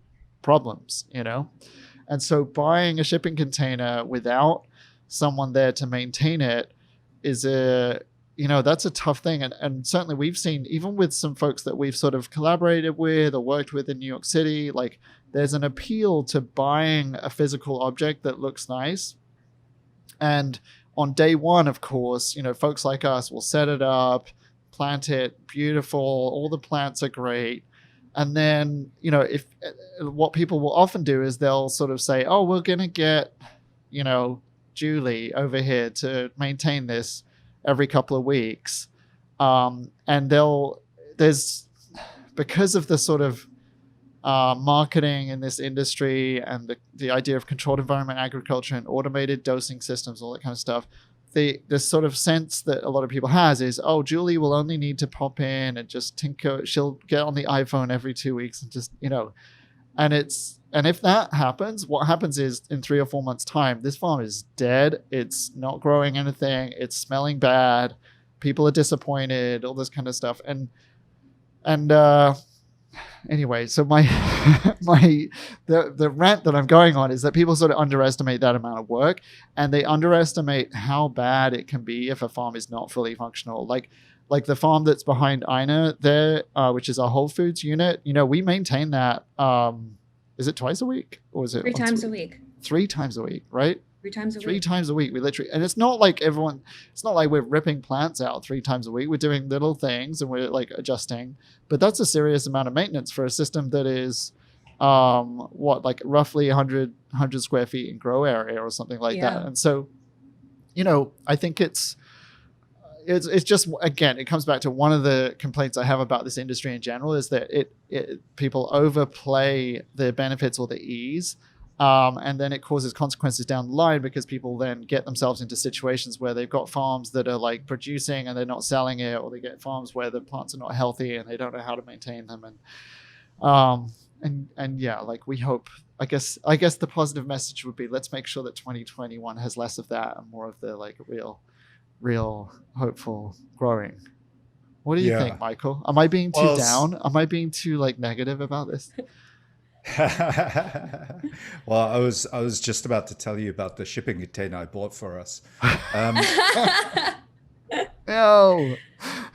problems, And so buying a shipping container without someone there to maintain it is that's a tough thing. And certainly we've seen, even with some folks that we've sort of collaborated with or worked with in New York City, like there's an appeal to buying a physical object that looks nice. And on day one, of course, folks like us will set it up, plant it, beautiful, all the plants are great. And then, if what people will often do is they'll sort of say, oh, we're going to get, Julie over here to maintain this every couple of weeks. And because of the sort of marketing in this industry and the idea of controlled environment agriculture and automated dosing systems, all that kind of stuff, the sort of sense that a lot of people has is, oh, Julie will only need to pop in and just tinker. She'll get on the iPhone every 2 weeks and just, and if that happens, what happens is in 3 or 4 months time, this farm is dead. It's not growing anything. It's smelling bad. People are disappointed, all this kind of stuff. Anyway, so the rant that I'm going on is that people sort of underestimate that amount of work, and they underestimate how bad it can be if a farm is not fully functional. Like the farm that's behind Ina there, which is our Whole Foods unit. We maintain that. Is it twice a week or is it 3 times a week? 3 times a week, right? 3 times a week. 3 times a week. We literally, and it's not like we're ripping plants out 3 times a week. We're doing little things and we're like adjusting, but that's a serious amount of maintenance for a system that is, like roughly 100 square feet in grow area or something like that. And so, I think it's just, again, it comes back to one of the complaints I have about this industry in general is that people overplay the benefits or the ease. And then it causes consequences down the line because people then get themselves into situations where they've got farms that are like producing and they're not selling it, or they get farms where the plants are not healthy and they don't know how to maintain them. And yeah, like we hope, I guess the positive message would be, let's make sure that 2021 has less of that and more of the like real hopeful growing. What do you think, Michael? Am I being too down? Am I being too like negative about this? Well, I was just about to tell you about the shipping container I bought for us. No.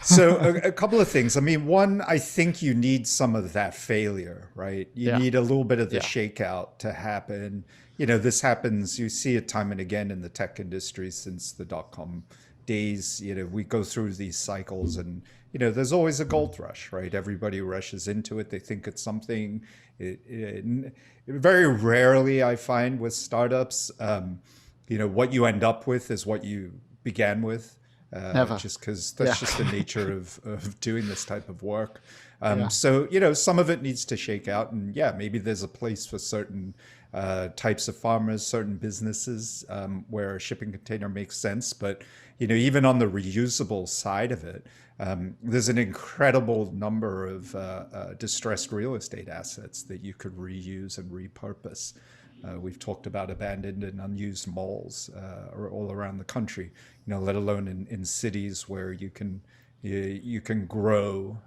So a couple of things. I mean, one, I think you need some of that failure, right? You Yeah. need a little bit of the Yeah. shakeout to happen. This happens, you see it time and again in the tech industry since the dot-com days. We go through these cycles and, there's always a gold rush, right? Everybody rushes into it. They think it's something. Very rarely, I find with startups, what you end up with is what you began with. Never. Just because Yeah. that's just the nature of doing this type of work. Yeah. So, some of it needs to shake out. And yeah, maybe there's a place for certain types of farmers, certain businesses where a shipping container makes sense. But, even on the reusable side of it, there's an incredible number of distressed real estate assets that you could reuse and repurpose. We've talked about abandoned and unused malls all around the country, let alone in cities where you can grow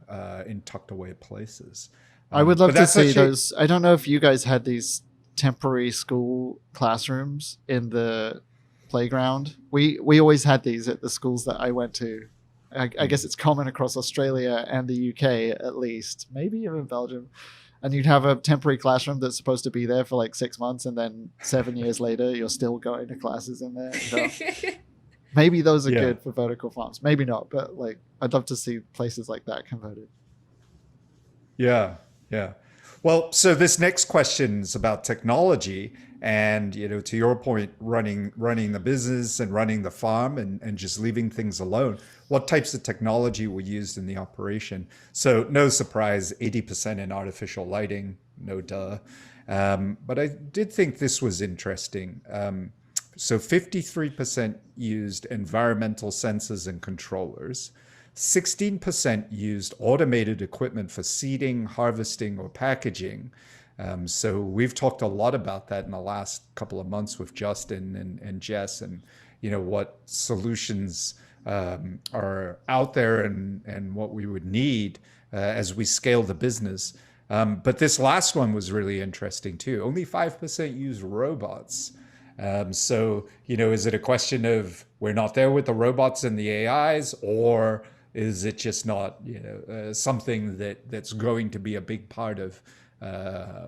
in tucked away places. I would love but to that's see actually- those. I don't know if you guys had these temporary school classrooms in the playground. We always had these at the schools that I went to. I guess it's common across Australia and the UK at least, maybe even Belgium. And you'd have a temporary classroom that's supposed to be there for like 6 months, and then 7 years later, you're still going to classes in there. Maybe those are Yeah. good for vertical farms. Maybe not, but like I'd love to see places like that converted. Yeah, yeah. Well, so this next question is about technology, and to your point, running the business and running the farm and just leaving things alone. What types of technology were used in the operation? So no surprise, 80% in artificial lighting, no duh. But I did think this was interesting. So 53% used environmental sensors and controllers. 16% used automated equipment for seeding, harvesting, or packaging. So we've talked a lot about that in the last couple of months with Justin and Jess, and what solutions are out there and what we would need as we scale the business. But this last one was really interesting too. Only 5% use robots. So, is it a question of we're not there with the robots and the AIs, or is it just not, something that's going to be a big part of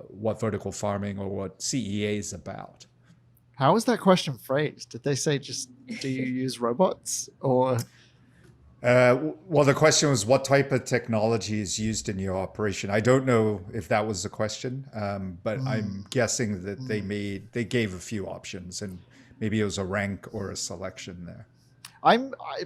what vertical farming or what CEA is about? How was that question phrased? Did they say just, do you use robots, or? Well, the question was what type of technology is used in your operation. I don't know if that was the question, but I'm guessing that they gave a few options, and maybe it was a rank or a selection there.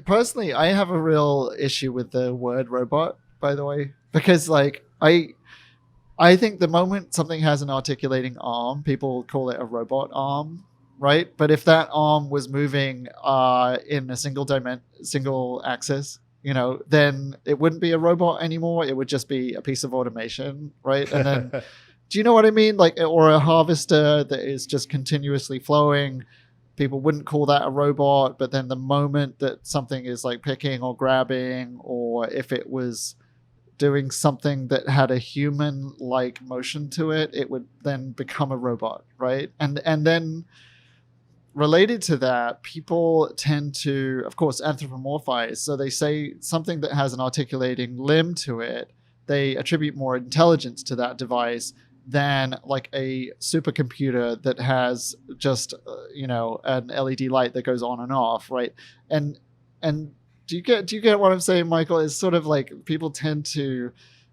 Personally, I have a real issue with the word robot, by the way, because like I think the moment something has an articulating arm, people call it a robot arm, right? But if that arm was moving in a single axis, then it wouldn't be a robot anymore. It would just be a piece of automation, right? And then, do you know what I mean? Like, or a harvester that is just continuously flowing. People wouldn't call that a robot, but then the moment that something is like picking or grabbing, or if it was doing something that had a human-like motion to it, it would then become a robot, right? And then related to that, people tend to, of course, anthropomorphize. So they say something that has an articulating limb to it, they attribute more intelligence to that device than like a supercomputer that has just an LED light that goes on and off, right? And do you get what I'm saying, Michael? It's sort of like people tend to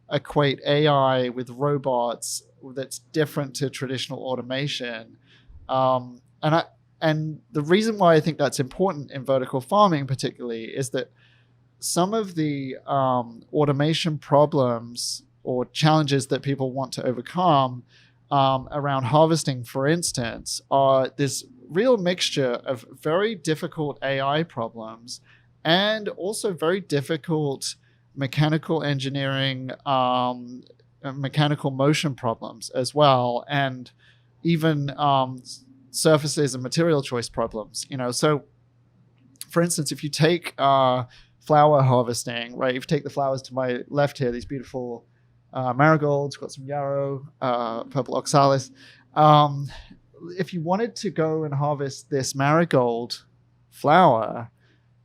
equate AI with robots that's different to traditional automation, and the reason why I think that's important in vertical farming particularly is that some of the automation problems or challenges that people want to overcome around harvesting, for instance, are this real mixture of very difficult AI problems and also very difficult mechanical engineering, mechanical motion problems as well, and even surfaces and material choice problems. So for instance, if you take flower harvesting, right? If you take the flowers to my left here, these beautiful marigolds, got some yarrow, purple oxalis. If you wanted to go and harvest this marigold flower,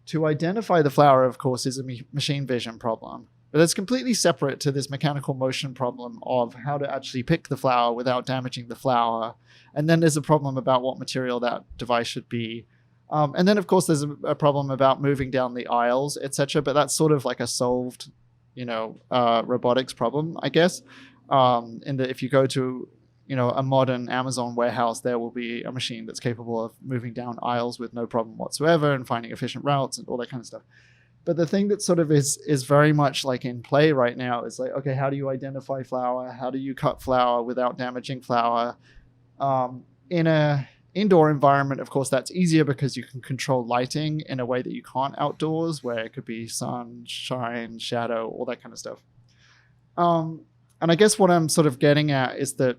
to identify the flower, of course, is a machine vision problem. But it's completely separate to this mechanical motion problem of how to actually pick the flower without damaging the flower. And then there's a problem about what material that device should be. And then, of course, there's a problem about moving down the aisles, etc. But that's sort of like a solved, robotics problem, I guess. In that if you go to, a modern Amazon warehouse, there will be a machine that's capable of moving down aisles with no problem whatsoever and finding efficient routes and all that kind of stuff. But the thing that sort of is very much like in play right now is like, okay, how do you identify flower? How do you cut flower without damaging flower? In a indoor environment, of course, that's easier because you can control lighting in a way that you can't outdoors, where it could be sun, shine, shadow, all that kind of stuff. And I guess what I'm sort of getting at is that,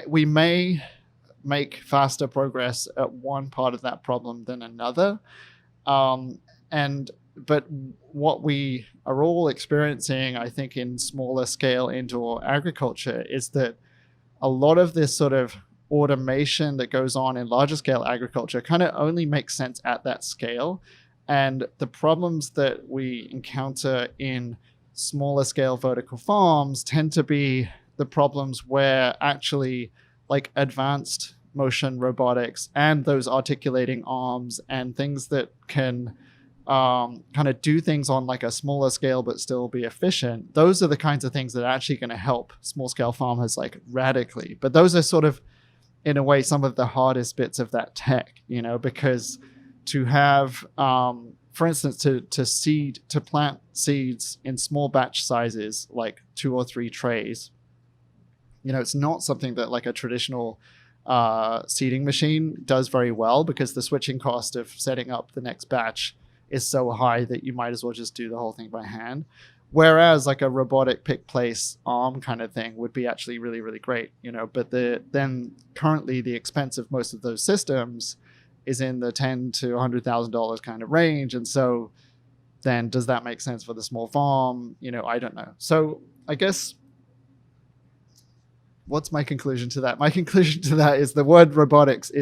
we may make faster progress at one part of that problem than another. But what we are all experiencing, I think, in smaller scale indoor agriculture is that a lot of this sort of automation that goes on in larger scale agriculture kind of only makes sense at that scale. And the problems that we encounter in smaller scale vertical farms tend to be the problems where actually like advanced motion robotics and those articulating arms and things that can kind of do things on like a smaller scale but still be efficient, those are the kinds of things that are actually going to help small scale farmers like radically. But those are sort of, in a way, some of the hardest bits of that tech, because to have, for instance, to plant seeds in small batch sizes, like 2 or 3 trays, it's not something that like a traditional seeding machine does very well, because the switching cost of setting up the next batch is so high that you might as well just do the whole thing by hand. Whereas like a robotic pick place arm kind of thing would be actually really, really great, but then currently the expense of most of those systems is in the $10,000 to $100,000 kind of range. And so then does that make sense for the small farm? I don't know. So I guess what's my conclusion to that? My conclusion to that is the word robotics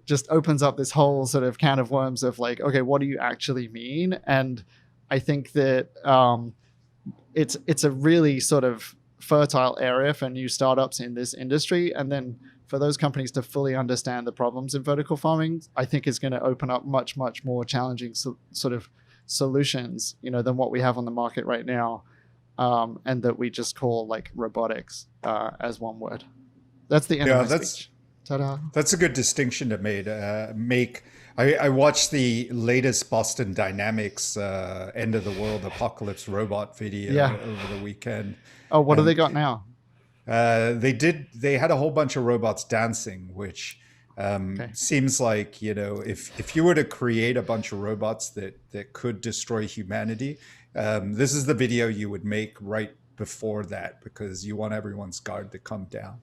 just opens up this whole sort of can of worms of like, okay, what do you actually mean? And I think that it's a really sort of fertile area for new startups in this industry. And then for those companies to fully understand the problems in vertical farming, I think is going to open up much, much more challenging sort of solutions, than what we have on the market right now. And that we just call like robotics as one word. That's the end of my speech. Ta-da. That's a good distinction to make. I watched the latest Boston Dynamics End of the World Apocalypse Robot video over the weekend. Oh, what do they got now? They had a whole bunch of robots dancing, which seems like, if you were to create a bunch of robots that could destroy humanity, this is the video you would make right before that, because you want everyone's guard to come down.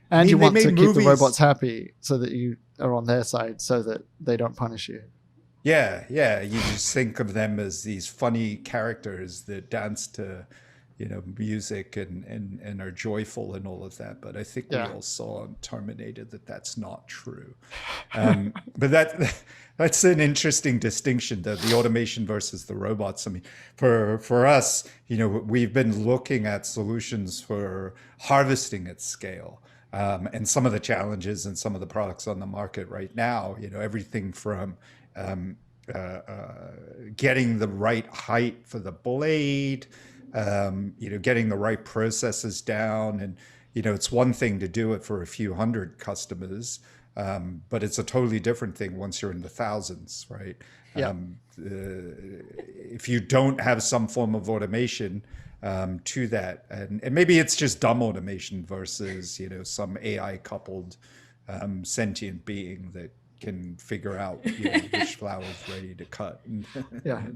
And you want to keep the robots happy so that you are on their side so that they don't punish you. Yeah. You just think of them as these funny characters that dance to, music and are joyful and all of that. But I think we all saw on Terminator that that's not true. But that's an interesting distinction, the automation versus the robots. I mean, for us, we've been looking at solutions for harvesting at scale. And some of the challenges and some of the products on the market right now, everything from getting the right height for the blade, getting the right processes down. And, it's one thing to do it for a few hundred customers, but it's a totally different thing once you're in the thousands, right? Yeah. If you don't have some form of automation to that, and maybe it's just dumb automation versus some AI coupled sentient being that can figure out which flower is ready to cut.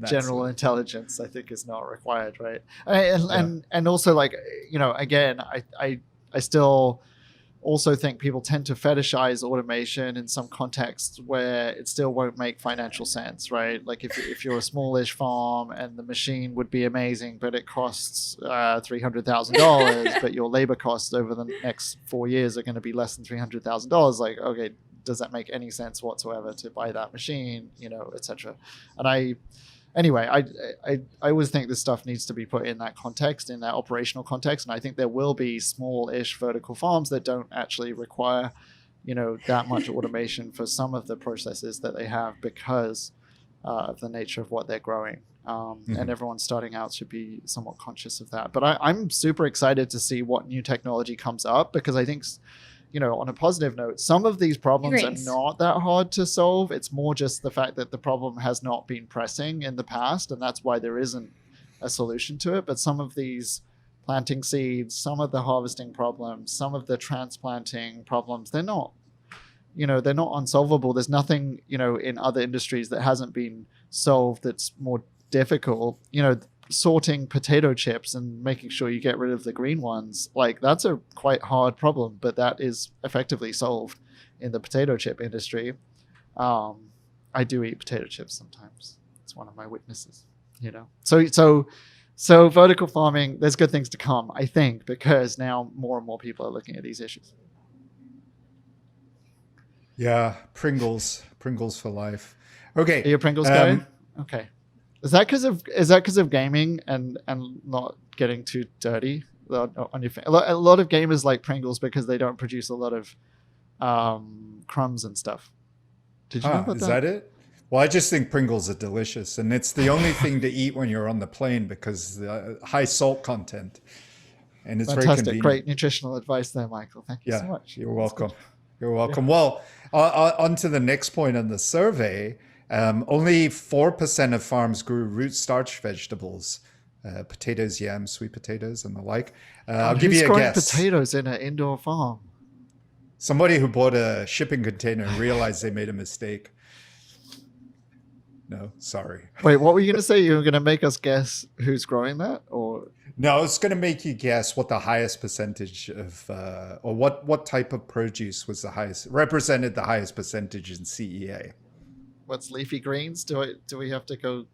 General intelligence I think is not required, right? And also like again I still also think people tend to fetishize automation in some contexts where it still won't make financial sense, right? Like if you're a smallish farm and the machine would be amazing, but it costs $300,000, but your labor costs over the next 4 years are going to be less than $300,000. Like, okay, does that make any sense whatsoever to buy that machine, etc. And anyway, I always think this stuff needs to be put in that context, in that operational context. And I think there will be small-ish vertical farms that don't actually require, that much automation for some of the processes that they have because of the nature of what they're growing. And everyone starting out should be somewhat conscious of that. But I'm super excited to see what new technology comes up, because I think, on a positive note, some of these problems are not that hard to solve. It's more just the fact that the problem has not been pressing in the past, and that's why there isn't a solution to it. But some of these planting seeds, some of the harvesting problems, some of the transplanting problems, they're not unsolvable. There's nothing, in other industries that hasn't been solved that's more difficult. Sorting potato chips and making sure you get rid of the green ones, like that's a quite hard problem, but that is effectively solved in the potato chip industry. I do eat potato chips sometimes. It's one of my weaknesses, So vertical farming, there's good things to come, I think, because now more and more people are looking at these issues. Yeah, Pringles for life. Okay. Are you a Pringles guy? Okay. Is that because of gaming and not getting too dirty on your? A lot of gamers like Pringles because they don't produce a lot of crumbs and stuff. Did you know about that? Is that it? Well, I just think Pringles are delicious, and it's the only thing to eat when you're on the plane because the high salt content, and it's fantastic. Very convenient. Great nutritional advice there, Michael. Thank you so much. You're welcome. You're welcome. Yeah. Well, on to the next point on the survey. Only 4% of farms grew root starch vegetables, potatoes, yams, sweet potatoes, and the like. I'll give you a guess. Who's growing potatoes in an indoor farm? Somebody who bought a shipping container and realized they made a mistake. No, sorry. Wait, what were you going to say? You were going to make us guess who's growing that, or? No, it's going to make you guess what the highest percentage of, or what type of produce was represented the highest percentage in CEA. What's leafy greens? Do we have to go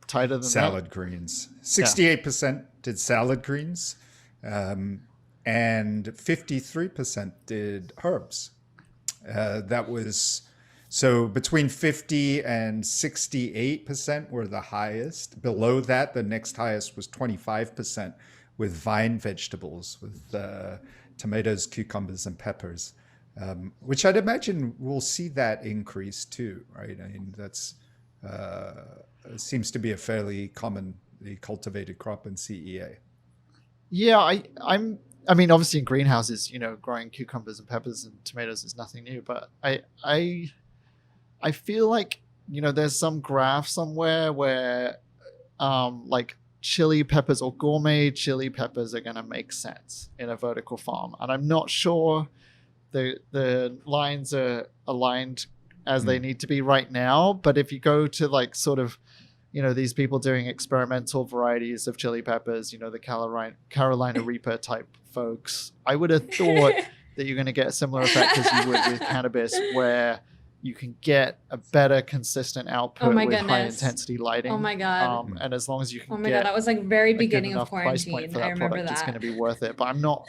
tighter than salad greens? 68% did salad greens, and 53% did herbs. That was so between 50 and 68% were the highest. Below that, the next highest was 25% with vine vegetables, with tomatoes, cucumbers, and peppers. Which I'd imagine we'll see that increase too, right? I mean, that's seems to be a fairly commonly cultivated crop in CEA. Yeah, I mean, obviously in greenhouses, growing cucumbers and peppers and tomatoes is nothing new, but I feel like there's some graph somewhere where like chili peppers or gourmet chili peppers are going to make sense in a vertical farm, and I'm not sure the lines are aligned as they need to be right now. But if you go to like sort of, these people doing experimental varieties of chili peppers, the Carolina Reaper type folks, I would have thought that you're going to get a similar effect as you would with cannabis, where you can get a better consistent output with high intensity lighting. Oh my God. And as long as you can God, that was like very beginning of For quarantine. that I remember product, that. It's going to be worth it. But I'm not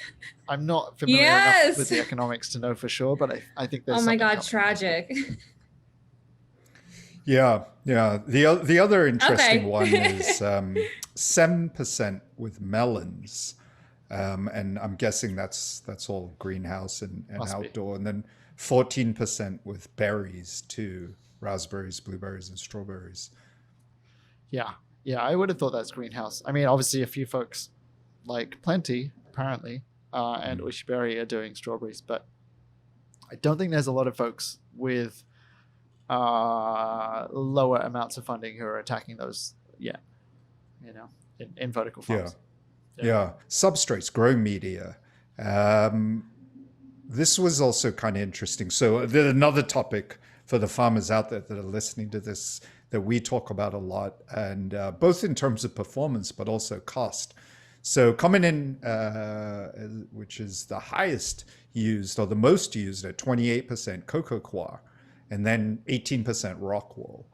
familiar enough with the economics to know for sure, but I think there's something coming. Tragic. Yeah. The other interesting one is 7% with melons. And I'm guessing that's all greenhouse and outdoor. And then 14% with berries too, raspberries, blueberries, and strawberries. Yeah, I would have thought that's greenhouse. I mean, obviously a few folks like Plenty, apparently, and Ushberry are doing strawberries, but I don't think there's a lot of folks with lower amounts of funding who are attacking those yet, in vertical farms. Yeah. Substrates, growing media. This was also kind of interesting. So another topic for the farmers out there that are listening to this that we talk about a lot, and both in terms of performance, but also cost. So coming in, which is the highest used or the most used at 28% cocoa coir, and then 18% rock wool.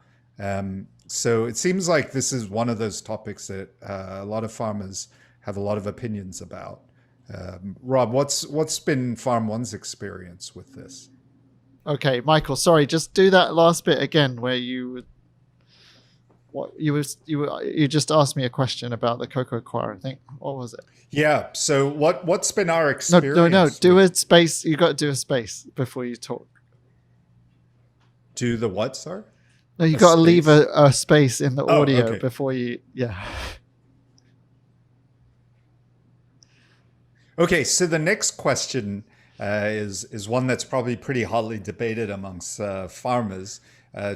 So it seems like this is one of those topics that a lot of farmers have a lot of opinions about. Rob, what's been Farm.One's experience with this? Okay, Michael, sorry, just do that last bit again where you just asked me a question about the cocoa coir, I think. What was it? Yeah. So what's been our No, experience? do a space. You got to do a space before you talk. Do the what, sir? No, you A got to leave space? a space in the Oh, audio okay. before you. Yeah. Okay, so the next question is one that's probably pretty hotly debated amongst farmers.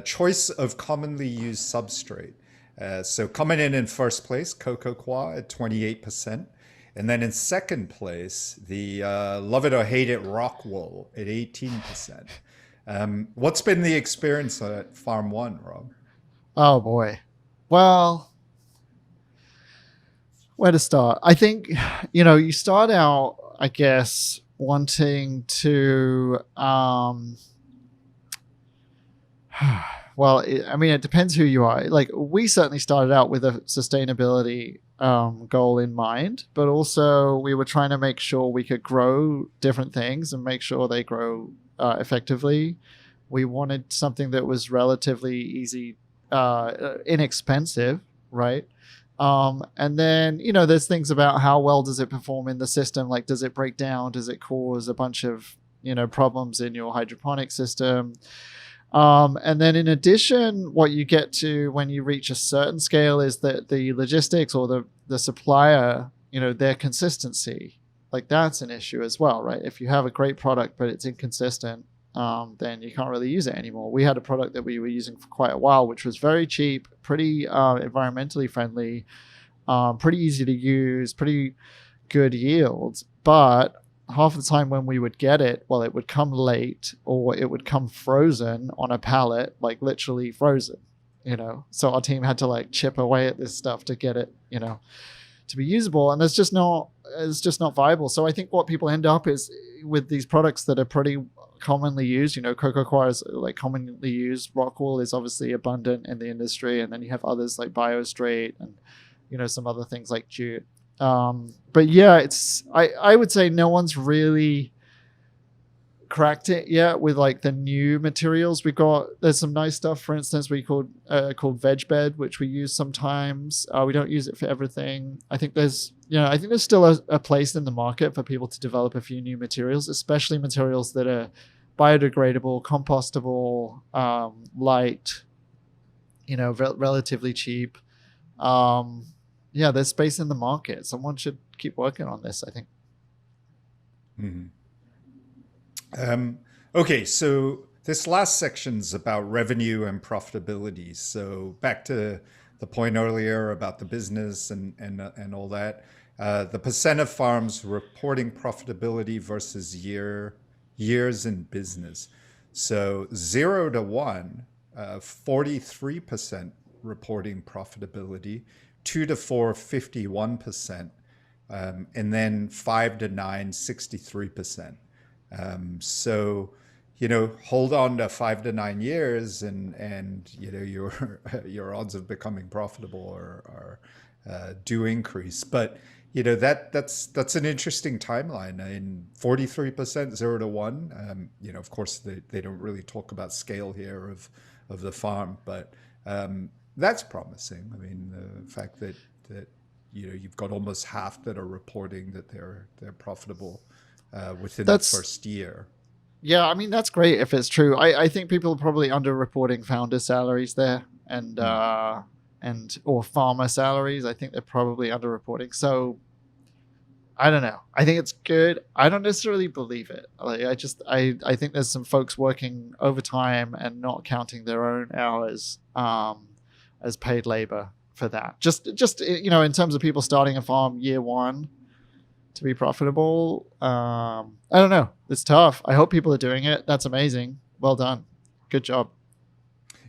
Choice of commonly used substrate. So coming in first place, cocoa coir at 28%. And then in second place, the love it or hate it rock wool at 18%. What's been the experience at Farm.One, Rob? Oh boy. Well, where to start? I think, you start out, I guess, wanting to, well, it depends who you are. Like, we certainly started out with a sustainability goal in mind, but also we were trying to make sure we could grow different things and make sure they grow effectively. We wanted something that was relatively easy, inexpensive, right? And then, there's things about how well does it perform in the system? Like, does it break down? Does it cause a bunch of, problems in your hydroponic system? And then in addition, what you get to when you reach a certain scale is that the logistics or the supplier, their consistency, like that's an issue as well, right? If you have a great product, but it's inconsistent, then you can't really use it anymore. We had a product that we were using for quite a while, which was very cheap, pretty environmentally friendly, pretty easy to use, pretty good yields. But half the time when we would get it, well, it would come late or it would come frozen on a pallet, like literally frozen, So our team had to like chip away at this stuff to get it, to be usable. And it's just not viable. So I think what people end up is with these products that are pretty commonly used, cocoa coir is like commonly used. Rock wool is obviously abundant in the industry. And then you have others like BioStraight and, some other things like jute. But yeah, I would say no one's really cracked it yet with like the new materials. There's some nice stuff, for instance, called veg bed, which we use sometimes. We don't use it for everything. I think there's still a place in the market for people to develop a few new materials, especially materials that are biodegradable, compostable, light, relatively cheap. Yeah, there's space in the market. Someone should keep working on this, I think. Mm-hmm. Okay, so this last section's about revenue and profitability. So back to the point earlier about the business and all that. The percent of farms reporting profitability versus years in business. So 0 to 1, 43% reporting profitability. 2 to 4, 51%, and then 5 to 9, 63%. So, hold on to 5 to 9 years, and your odds of becoming profitable are do increase. But that's an interesting timeline. In 43%, 0 to 1. Of course, they don't really talk about scale here of the farm, but that's promising. I mean, the fact that you've got almost half that are reporting that they're profitable within the first year. Yeah, I mean that's great if it's true. I think people are probably underreporting founder salaries there and or farmer salaries. I think they're probably underreporting. So I don't know. I think it's good. I don't necessarily believe it. Like I think there's some folks working overtime and not counting their own hours as paid labor for that. Just in terms of people starting a farm year one to be profitable. I don't know. It's tough. I hope people are doing it. That's amazing. Well done. Good job.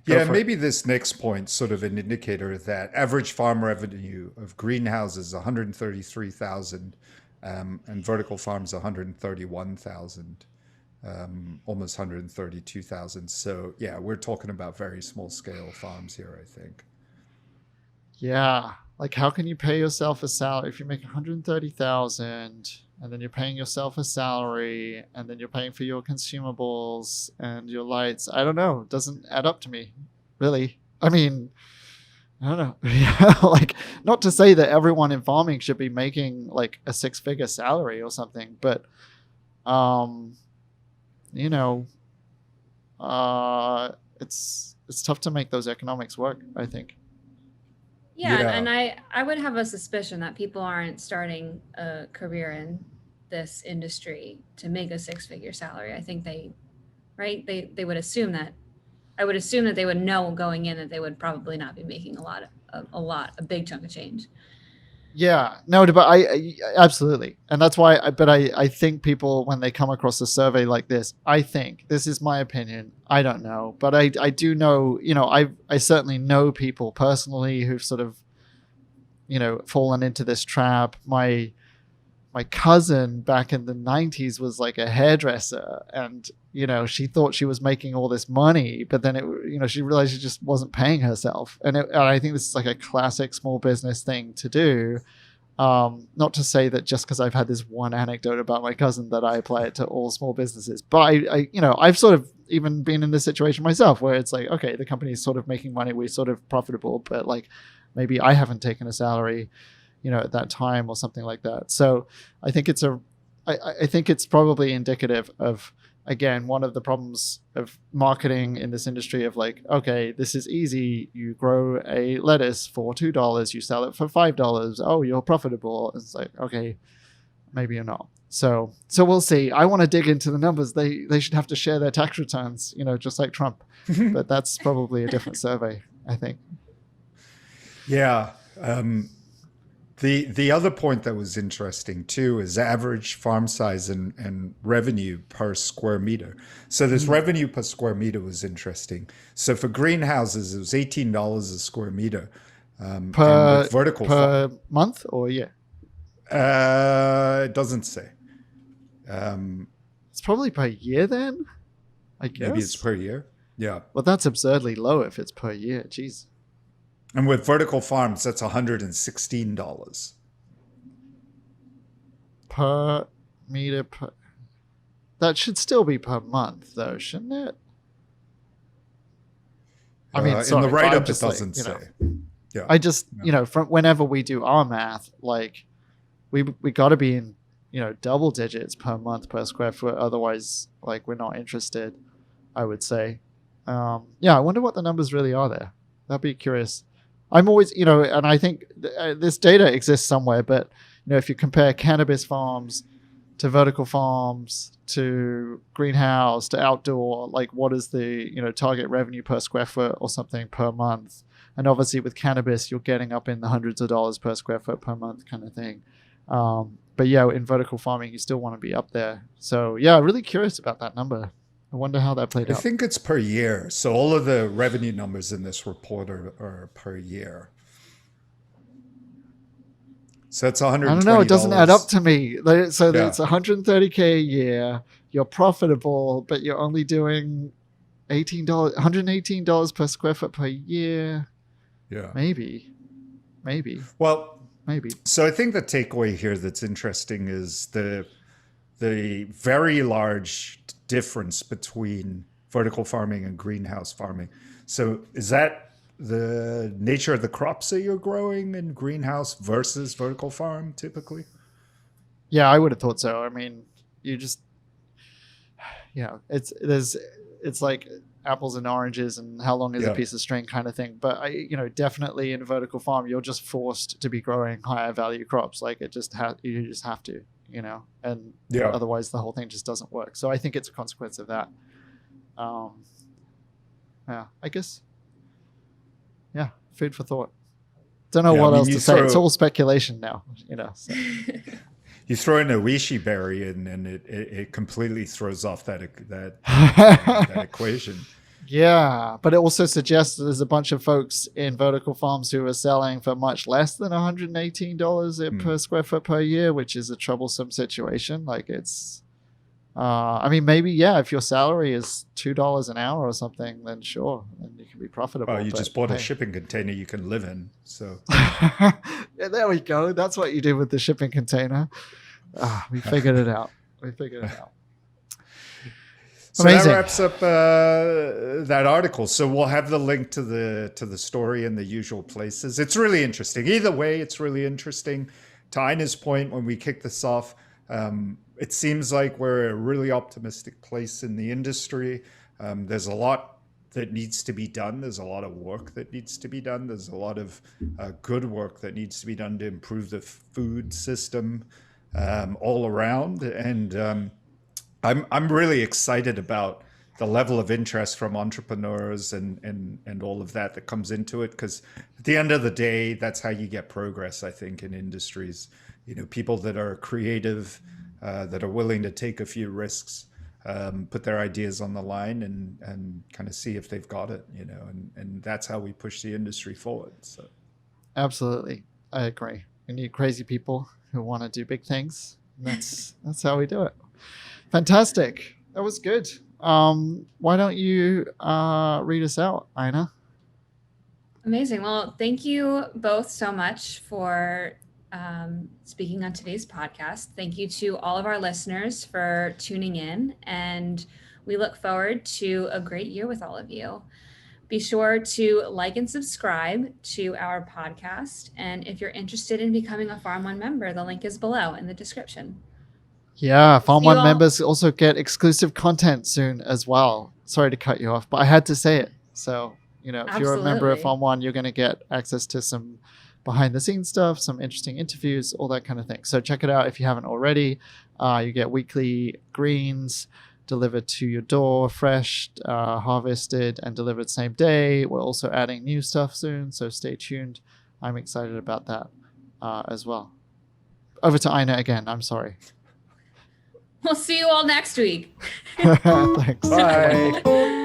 Yeah, maybe this next point sort of an indicator that average farm revenue of greenhouses 133,000 and vertical farms 131,000, almost 132,000. So yeah, we're talking about very small scale farms here, I think. Yeah. Like, how can you pay yourself a salary if you make 130,000 and then you're paying yourself a salary and then you're paying for your consumables and your lights? I don't know. It doesn't add up to me, really. I mean, I don't know. Yeah, like, not to say that everyone in farming should be making like a six-figure salary or something, but you know, it's tough to make those economics work, I think. Yeah, and I would have a suspicion that people aren't starting a career in this industry to make a six-figure salary. I think they would assume that. I would assume that they would know going in that they would probably not be making a big chunk of change. Yeah, no, but I absolutely, and that's why. I think people, when they come across a survey like this, I think this is my opinion. I don't know, but I do know. I certainly know people personally who've sort of, fallen into this trap. My cousin back in the 90s was like a hairdresser, and she thought she was making all this money, but then she realized she just wasn't paying herself, and I think this is like a classic small business thing to do. Not to say that just because I've had this one anecdote about my cousin that I apply it to all small businesses, but I've sort of even been in this situation myself where it's like, okay, the company is sort of making money, we're sort of profitable, but like maybe I haven't taken a salary at that time or something like that. So I think I think it's probably indicative of, again, one of the problems of marketing in this industry of like, okay, this is easy. You grow a lettuce for $2, you sell it for $5. Oh, you're profitable. It's like, okay, maybe you're not. So we'll see. I want to dig into the numbers. They should have to share their tax returns, just like Trump. But that's probably a different survey, I think. Yeah. The other point that was interesting too is average farm size and revenue per square meter. So this revenue per square meter was interesting. So for greenhouses, it was $18 a square meter. Per month or year? It doesn't say. It's probably per year then, I guess. Maybe it's per year. Yeah. Well, that's absurdly low if it's per year. Jeez. And with vertical farms, that's $116 per meter. That should still be per month, though, shouldn't it? I mean, in the write-up, it doesn't say. Yeah. I just, from whenever we do our math, like we got to be in, double digits per month per square foot. Otherwise, like, we're not interested, I would say. I wonder what the numbers really are there. That'd be curious. I'm always, and I think this data exists somewhere, but, if you compare cannabis farms to vertical farms to greenhouse to outdoor, like what is the, target revenue per square foot or something per month? And obviously with cannabis, you're getting up in the hundreds of dollars per square foot per month kind of thing. But yeah, in vertical farming, you still want to be up there. So yeah, really curious about that number. I wonder how that played out. I think it's per year. So all of the revenue numbers in this report are per year. So it's $120. I don't know. It doesn't add up to me. So it's $130K a year. You're profitable, but you're only doing $118 per square foot per year. Yeah. Maybe. Well, maybe. So I think the takeaway here that's interesting is the very large difference between vertical farming and greenhouse farming. So is that the nature of the crops that you're growing in greenhouse versus vertical farm typically? Yeah, I would have thought so. I mean, it's like apples and oranges and how long is a piece of string kind of thing. But definitely in a vertical farm, you're just forced to be growing higher value crops. Like you just have to. And otherwise the whole thing just doesn't work. So I think it's a consequence of that. I guess. Yeah, food for thought. Don't know what else to say. It's all speculation now, So. You throw in a reishi berry and it completely throws off that equation. Yeah, but it also suggests that there's a bunch of folks in vertical farms who are selling for much less than $118 per square foot per year, which is a troublesome situation. Like it's, I mean, maybe, yeah, if your salary is $2 an hour or something, then sure, then you can be profitable. Well, you but, just bought a hey. shipping container you can live in. So Yeah, there we go. That's what you do with the shipping container. We figured it out. So Amazing. that wraps up that article. So we'll have the link to the story in the usual places. It's really interesting. Either way, it's really interesting. To Ina's point, when we kick this off, it seems like we're a really optimistic place in the industry. There's a lot that needs to be done. There's a lot of work that needs to be done. There's a lot of good work that needs to be done to improve the food system all around. And I'm really excited about the level of interest from entrepreneurs and all of that comes into it, because at the end of the day, that's how you get progress, I think, in industries. People that are creative, that are willing to take a few risks, put their ideas on the line and kind of see if they've got it, and that's how we push the industry forward. So Absolutely. I agree. We need crazy people who want to do big things. That's how we do it. Fantastic. That was good. Why don't you read us out, Ina? Amazing. Well, thank you both so much for speaking on today's podcast. Thank you to all of our listeners for tuning in, and we look forward to a great year with all of you. Be sure to like and subscribe to our podcast. And if you're interested in becoming a Farm.One member, the link is below in the description. Yeah, Farm.One all- members also get exclusive content soon as well. Sorry to cut you off, but I had to say it. So, if you're a member of Absolutely. Farm.One, you're going to get access to some behind the scenes stuff, some interesting interviews, all that kind of thing. So check it out if you haven't already. You get weekly greens delivered to your door, fresh, harvested, and delivered same day. We're also adding new stuff soon, so stay tuned. I'm excited about that as well. Over to Ina again. I'm sorry. We'll see you all next week. Thanks. bye.